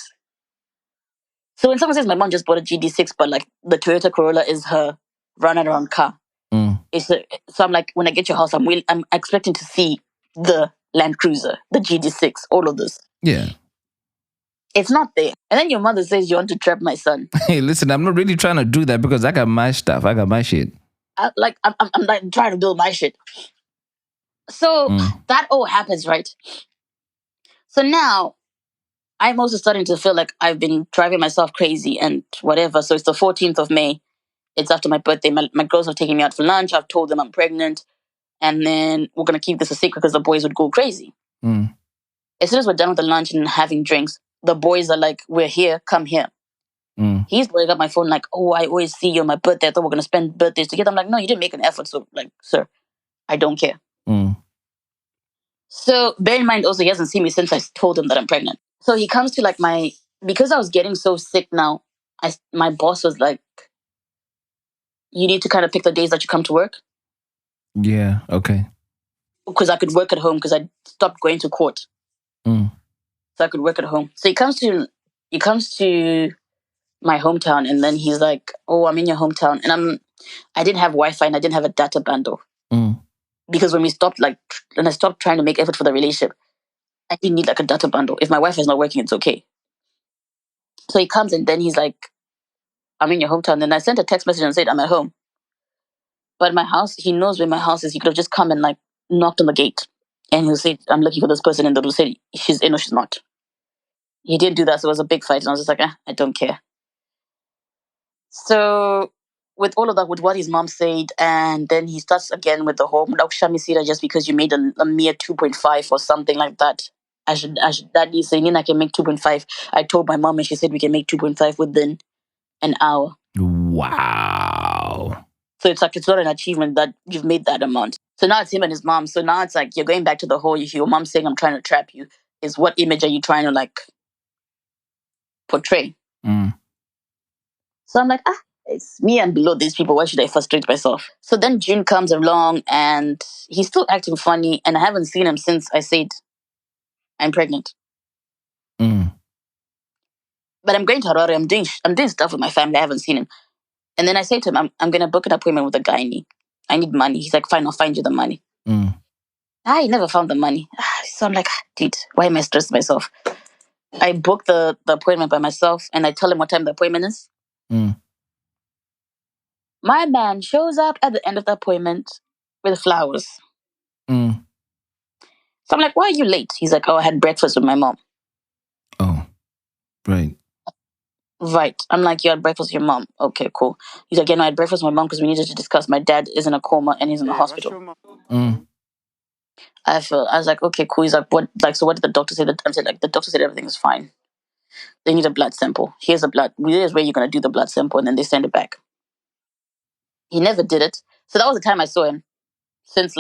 So when someone says my mom just bought a GD6, but like the Toyota Corolla is her run around car. Mm. So I'm like, when I get your house, I'm expecting to see the Land Cruiser, the GD6, all of this. Yeah. It's not there. And then your mother says you want to trap my son. Hey, listen, I'm not really trying to do that because I got my stuff. I got my shit. I'm like trying to build my shit. So that all happens, right? So now I'm also starting to feel like I've been driving myself crazy and whatever. So it's the 14th of May. It's after my birthday. My girls are taking me out for lunch. I've told them I'm pregnant. And then we're going to keep this a secret because the boys would go crazy. Mm. As soon as we're done with the lunch and having drinks, the boys are like, we're here, come here. Mm. He's blowing up my phone like, oh, I always see you on my birthday. I thought we're going to spend birthdays together. I'm like, no, you didn't make an effort. So like, sir, I don't care. Mm. So bear in mind also, he hasn't seen me since I told him that I'm pregnant. So he comes to like because I was getting so sick now, my boss was like, you need to kind of pick the days that you come to work. Yeah, okay. Because I could work at home because I stopped going to court. Mm. So I could work at home. So he comes to my hometown and then he's like, oh, I'm in your hometown. And I didn't have Wi-Fi and I didn't have a data bundle. Mm. Because when I stopped trying to make effort for the relationship, I didn't need like a data bundle. If my Wi-Fi is not working, it's okay. So he comes and then he's like, I'm in your hometown. Then I sent a text message and said, I'm at home. But my house, he knows where my house is. He could have just come and like knocked on the gate. And he'll say, I'm looking for this person. And they'll say, she's in or she's not. He didn't do that. So it was a big fight. And I was just like, I don't care. So with all of that, with what his mom said, and then he starts again with the whole Shamisira, just because you made a mere 2.5 or something like that. I should daddy saying I can make 2.5. I told my mom and she said we can make 2.5 within an hour. Wow. So it's like, it's not an achievement that you've made that amount. So now it's him and his mom. So now it's like, you're going back to the whole, if your mom saying I'm trying to trap you, is what image are you trying to like portray? Mm. So I'm like, it's me and below these people. Why should I frustrate myself? So then June comes along and he's still acting funny. And I haven't seen him since I said I'm pregnant. Mm. But I'm going to Harare. I'm doing stuff with my family. I haven't seen him. And then I say to him, I'm going to book an appointment with a guy. I need money. He's like, fine, I'll find you the money. Mm. I never found the money. So I'm like, dude, why am I stressing myself? I booked the appointment by myself and I tell him what time the appointment is. Mm. My man shows up at the end of the appointment with flowers. Mm. So I'm like, why are you late? He's like, oh, I had breakfast with my mom. Oh, right. Right. I'm like, you had breakfast with your mom. Okay, cool. He's like, yeah, no, I had breakfast with my mom because we needed to discuss. My dad is in a coma and he's in the hospital. Mm. I was like, okay, cool. He's like, what? Like, so what did the doctor say? I said, like, the doctor said everything is fine. They need a blood sample. Here's a blood. Here's where you're gonna do the blood sample, and then they send it back. He never did it. So that was the time I saw him. Since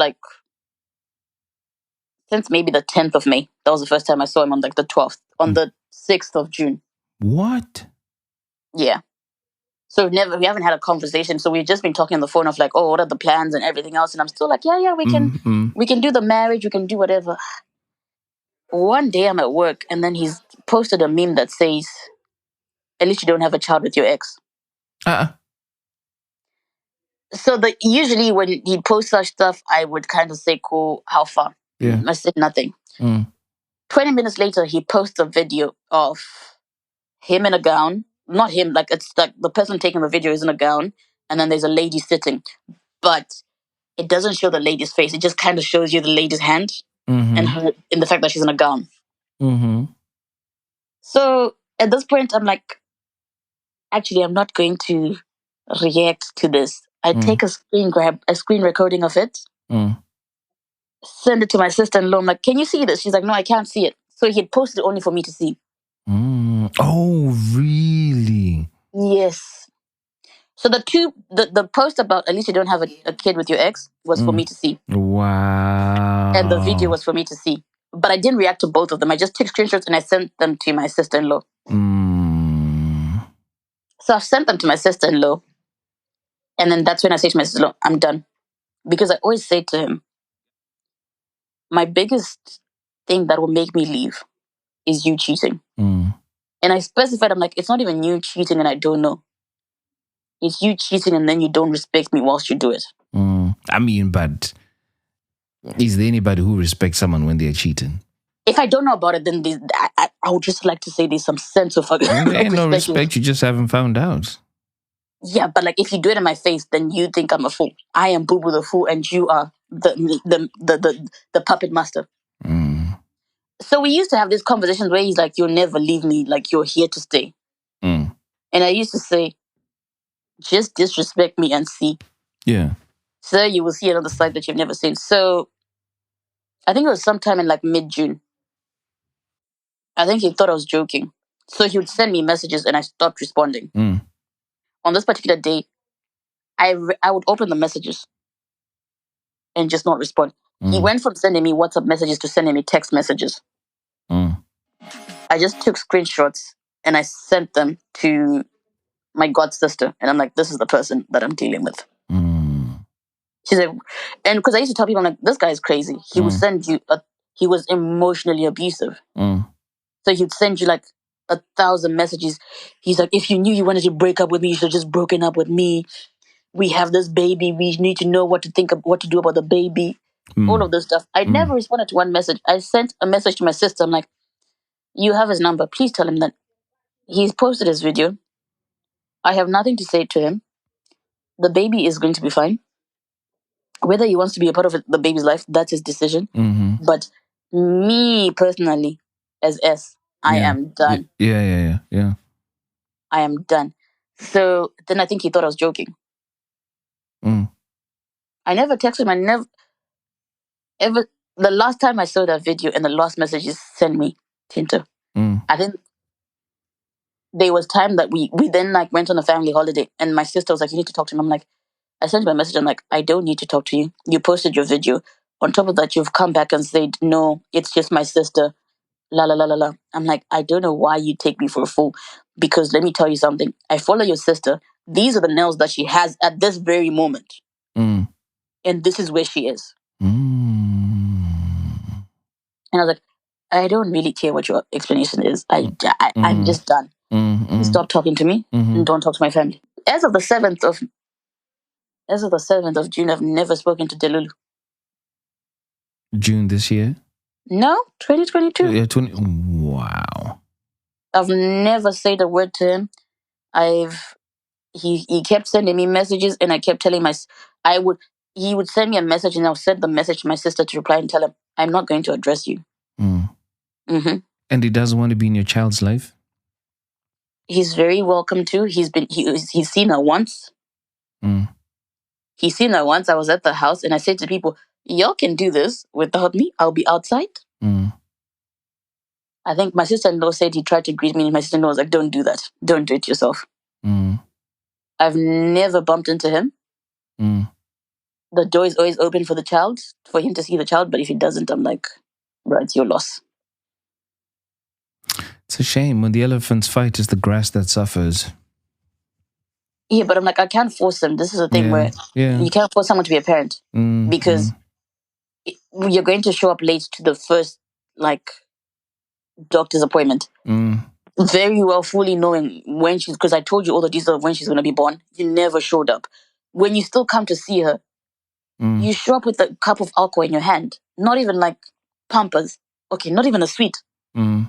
maybe the 10th of May. That was the first time I saw him on like the 12th. On the 6th of June. What? Yeah. So we haven't had a conversation. So we've just been talking on the phone of like, oh, what are the plans and everything else. And I'm still like, yeah, we can do the marriage. We can do whatever. One day I'm at work and then he's posted a meme that says, at least you don't have a child with your ex. So usually when he posts such stuff, I would kind of say, cool, how far? Yeah. I said nothing. 20 minutes later, he posts a video of him in a gown. Not him, like it's like the person taking the video is in a gown, and then there's a lady sitting. But it doesn't show the lady's face. It just kind of shows you the lady's hand and her in the fact that she's in a gown. So at this point, I'm like, actually, I'm not going to react to this. I take a screen recording of it, send it to my sister-in-law. I'm like, can you see this? She's like, no, I can't see it. So he had posted it only for me to see. Oh, really? Yes. So the post about at least you don't have a kid with your ex was for me to see. Wow. And the video was for me to see. But I didn't react to both of them. I just took screenshots and I sent them to my sister-in-law. So I've sent them to my sister-in-law. And then that's when I say to my sister-in-law, I'm done. Because I always say to him, my biggest thing that will make me leave is you cheating. And I specified, I'm like, it's not even you cheating and I don't know. It's you cheating and then you don't respect me whilst you do it. I mean, but is there anybody who respects someone when they're cheating? If I don't know about it, then I would just like to say there's some sense of there ain't no respect, you just haven't found out. Yeah, but like if you do it in my face, then you think I'm a fool. I am Boo Boo the fool, and you are the puppet master. So we used to have these conversations where he's like, "You'll never leave me. Like you're here to stay." And I used to say, "Just disrespect me and see." Yeah. So you will see another side that you've never seen. So I think it was sometime in like mid-June. I think he thought I was joking. So he would send me messages, and I stopped responding. On this particular day, I would open the messages and just not respond. He went from sending me WhatsApp messages to sending me text messages. I just took screenshots and I sent them to my god sister. And I'm like, this is the person that I'm dealing with. She's like, and because I used to tell people, I'm like, this guy is crazy. He would send you, he was emotionally abusive. So he'd send you like 1,000 messages. He's like, if you knew you wanted to break up with me, you should have just broken up with me. We have this baby. We need to know what to think of, what to do about the baby. All of this stuff. I never responded to one message. I sent a message to my sister. I'm like, you have his number. Please tell him that he's posted his video. I have nothing to say to him. The baby is going to be fine. Whether he wants to be a part of the baby's life, that's his decision. But me personally, as S, I am done. Yeah. I am done. So then I think he thought I was joking. I never texted him. I never ever. The last time I saw that video and the last message he sent me, Tinto. I think there was time that we then like went on a family holiday and my sister was like, you need to talk to him. I'm like, I sent him a message. I'm like, I don't need to talk to you. You posted your video. On top of that, you've come back and said, no, it's just my sister. La la la la la. I'm like, I don't know why you take me for a fool. Because let me tell you something. I follow your sister. These are the nails that she has at this very moment. And this is where she is. And I was like, I don't really care what your explanation is. I'm just done. Stop talking to me and don't talk to my family. As of the 7th of June, I've never spoken to Delulu. June this year? No, 2022. Yeah, wow. I've never said a word to him. He kept sending me messages and I kept telling he would send me a message and I'll send the message to my sister to reply and tell him, I'm not going to address you. And he doesn't want to be in your child's life? He's very welcome to. He's seen her once. He's seen her once. I was at the house and I said to people, y'all can do this without me. I'll be outside. I think my sister-in-law said he tried to greet me and my sister-in-law was like, don't do that. Don't do it yourself. I've never bumped into him. The door is always open for the child, for him to see the child. But if he doesn't, I'm like, right, it's your loss. It's a shame. When the elephants fight, it's the grass that suffers. Yeah, but I'm like, I can't force them. This is a thing where you can't force someone to be a parent because you're going to show up late to the first like doctor's appointment. Very well, fully knowing when she's, because I told you all the details of when she's going to be born. You never showed up. When you still come to see her, you show up with a cup of alcohol in your hand. Not even like Pampers. Okay, not even a sweet. Yeah.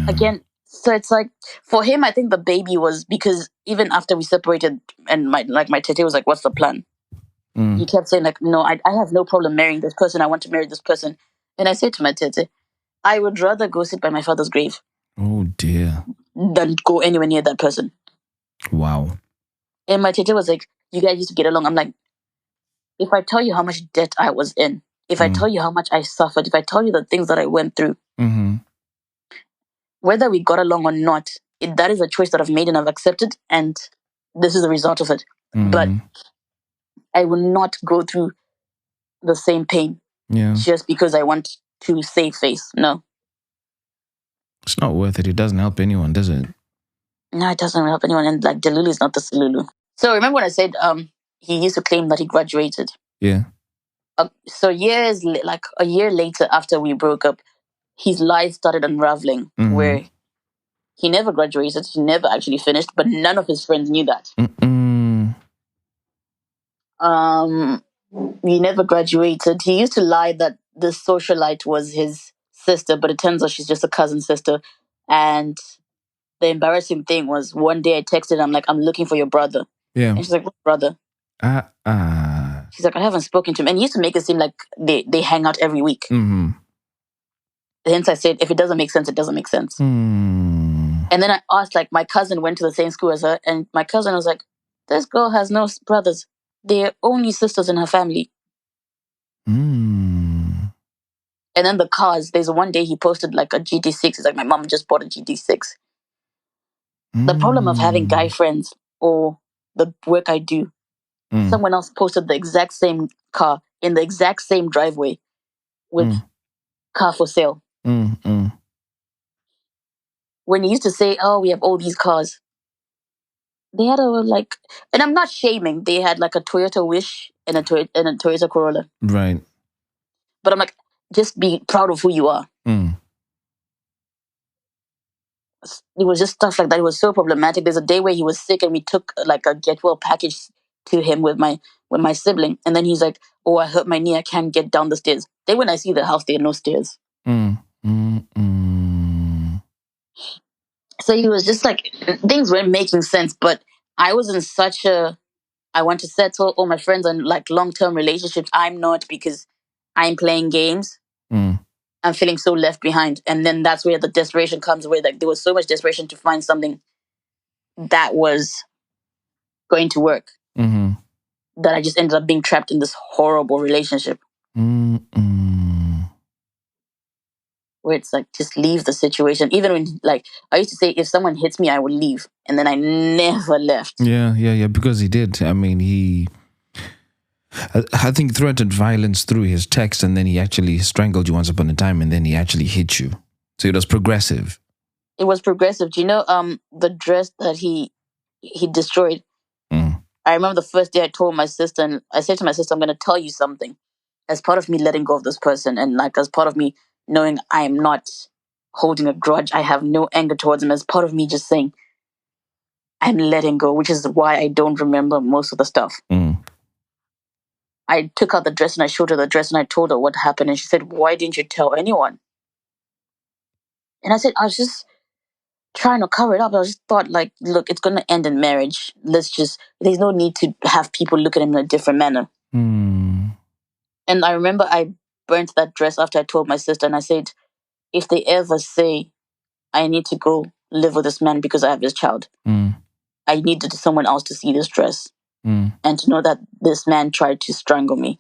Again, so it's like for him, I think the baby was because even after we separated, and my tete was like, "What's the plan?" He kept saying like, "No, I have no problem marrying this person. I want to marry this person." And I said to my tete, "I would rather go sit by my father's grave Oh dear. than go anywhere near that person." Wow. And my tete was like, "You guys used to get along." I'm like, if I tell you how much debt I was in, if I tell you how much I suffered, if I tell you the things that I went through, whether we got along or not, that is a choice that I've made and I've accepted, and this is the result of it. But I will not go through the same pain just because I want to save face. No. It's not worth it. It doesn't help anyone, does it? No, it doesn't help anyone. And like Delulu is not the Salulu. So remember when I said he used to claim that he graduated? Yeah. So like a year later after we broke up, his life started unraveling where he never graduated, he never actually finished, but none of his friends knew that. He never graduated. He used to lie that this socialite was his sister, but it turns out she's just a cousin sister. And the embarrassing thing was one day I texted, I'm like, "I'm looking for your brother." Yeah. And she's like, "What brother?" She's like, "I haven't spoken to him." And he used to make it seem like they hang out every week. Hence I said, if it doesn't make sense, it doesn't make sense. And then I asked, like, my cousin went to the same school as her, and my cousin was like, "This girl has no brothers. They're only sisters in her family." And then the cars, there's one day he posted like a GT6. He's like, "My mom just bought a GT6. The problem of having guy friends or the work I do, someone else posted the exact same car in the exact same driveway with car for sale. When he used to say, "Oh, we have all these cars," they had a like, and I'm not shaming. They had like a Toyota Wish and a Toyota Corolla. Right. But I'm like, just be proud of who you are. It was just stuff like that. It was so problematic. There's a day where he was sick and we took like a get well package to him with my sibling. And then he's like, "Oh, I hurt my knee. I can't get down the stairs." Then when I see the house, there are no stairs. So he was just like, things weren't making sense. But I was in such a, I want to settle all my friends on like long-term relationships. I'm not, because I'm playing games. I'm feeling so left behind. And then that's where the desperation comes, where like there was so much desperation to find something that was going to work that I just ended up being trapped in this horrible relationship where it's like, just leave the situation. Even when, like, I used to say, if someone hits me, I would leave. And then I never left. Yeah. Because he did. I mean, I think threatened violence through his text, and then he actually strangled you once upon a time, and then he actually hit you. So it was progressive. It was progressive. Do you know the dress that he destroyed? I remember the first day I told my sister, and I said to my sister, "I'm going to tell you something." As part of me letting go of this person, and like as part of me knowing I am not holding a grudge, I have no anger towards him, as part of me just saying I'm letting go, which is why I don't remember most of the stuff. I took out the dress and I showed her the dress and I told her what happened, and she said, "Why didn't you tell anyone?" And I said, "I was just trying to cover it up. I just thought, like, look, it's going to end in marriage. There's no need to have people look at him in a different manner." And I remember I burnt that dress after I told my sister, and I said, if they ever say I need to go live with this man because I have this child, I needed someone else to see this dress and to know that this man tried to strangle me.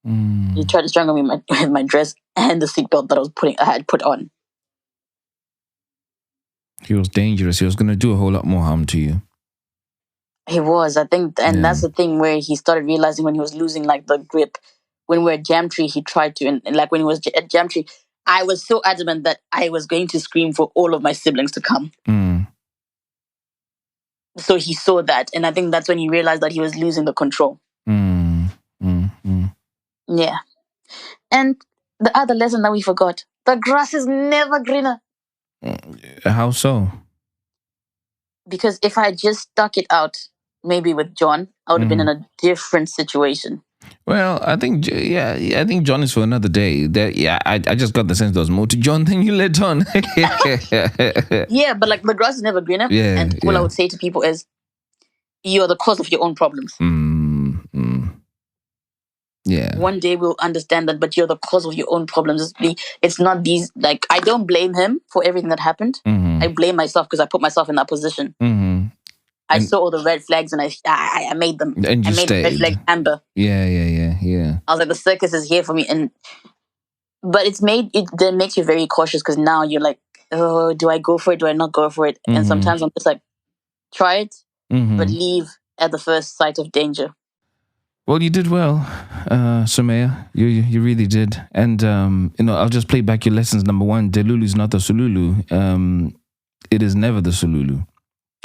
He tried to strangle me with my dress and the seatbelt that I had put on. He was dangerous. He was going to do a whole lot more harm to you. He was, I think, and that's the thing where he started realizing when he was losing like the grip. When we were at Jamtree, he tried to, and like when he was at Jamtree, I was so adamant that I was going to scream for all of my siblings to come. So he saw that, and I think that's when he realized that he was losing the control. Yeah. And the other lesson that we forgot: the grass is never greener. How so? Because if I just stuck it out, maybe with John, I would have been in a different situation. Well, I think I think John is for another day. I just got the sense there was more to John than you let on. Yeah, but like the grass is never greener. Yeah, and all I would say to people is, you're the cause of your own problems. Yeah. One day we'll understand that, but you're the cause of your own problems. It's not these, like, I don't blame him for everything that happened. I blame myself because I put myself in that position. I saw all the red flags and I made them. And you I made stayed. red flags amber. Yeah. I was like, the circus is here for me. But it then makes you very cautious, because now you're like, oh, do I go for it? Do I not go for it? And sometimes I'm just like, try it, but leave at the first sight of danger. Well, you did well, Sumaya. You really did. And, I'll just play back your lessons. Number one, Delulu is not the Sululu. It is never the Sululu.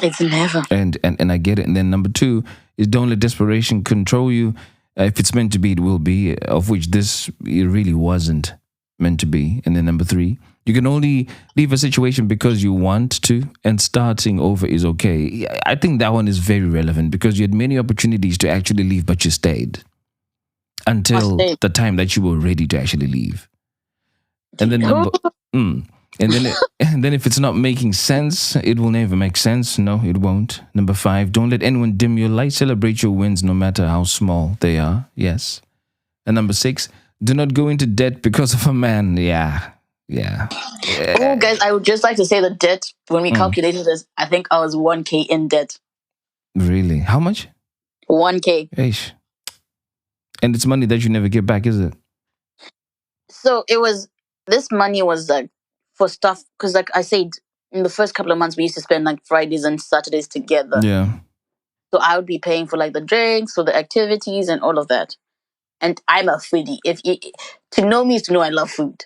It's never. And I get it. And then number two is, don't let desperation control you. If it's meant to be, it will be, of which it really wasn't meant to be. And then number three, you can only leave a situation because you want to, and starting over is okay. I think that one is very relevant, because you had many opportunities to actually leave, but you stayed until the time that you were ready to actually leave. And then and then if it's not making sense, it will never make sense. No, it won't. Number five, don't let anyone dim your light. Celebrate your wins, no matter how small they are. Yes. And number six, do not go into debt because of a man. Yeah. Oh, guys, I would just like to say the debt, when we calculated this, I think I was 1K in debt. Really? How much? 1K. Eish. And it's money that you never get back, is it? So this money was like for stuff, because like I said, in the first couple of months, we used to spend like Fridays and Saturdays together. Yeah. So I would be paying for like the drinks, for the activities and all of that. And I'm a foodie. To know me is to know I love food.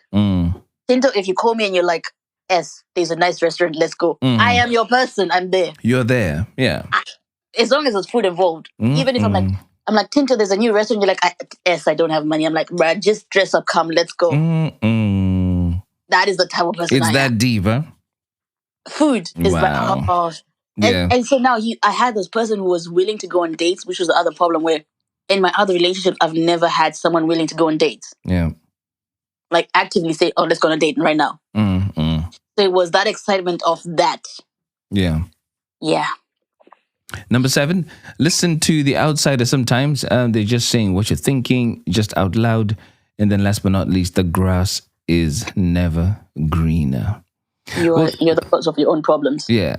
Tinto, if you call me and you're like, "S, there's a nice restaurant, let's go." I am your person. I'm there. You're there. Yeah. As long as there's food involved. Even if I'm like, Tinto, there's a new restaurant. You're like, I don't have money. I'm like, bruh, just dress up, come, let's go. That is the type of person I am. It's that deep, huh? Food is like, yeah. And so now I had this person who was willing to go on dates, which was the other problem, where in my other relationships, I've never had someone willing to go on dates. Yeah. Like actively say, "Oh, let's go on a date right now." So it was that excitement of that. Yeah. Yeah. Number 7, listen to the outsider sometimes. They're just saying what you're thinking, just out loud. And then last but not least, the grass is never greener. You're the cause of your own problems. Yeah.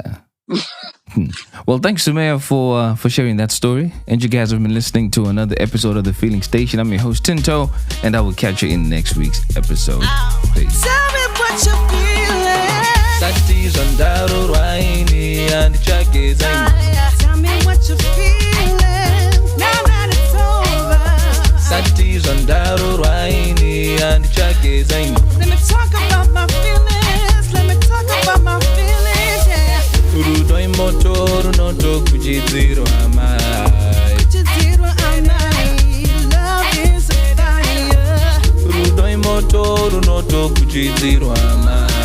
Well, thanks, Sumaya, for sharing that story. And you guys have been listening to another episode of The Feeling Station. I'm your host, Tinto, and I will catch you in next week's episode. Peace. Tell me what you're feeling. Sati's on Daro Raini and the track is Tell me what you're feeling. Now that it's over. Sati's on Daro Raini and the track is Let me talk about my feelings. Let me talk about my feelings, yeah. Urudoi motoru no to kujidziro amai. Kujidziro amai. Love is a fire. Urudoi motoru no to kujidziro amai.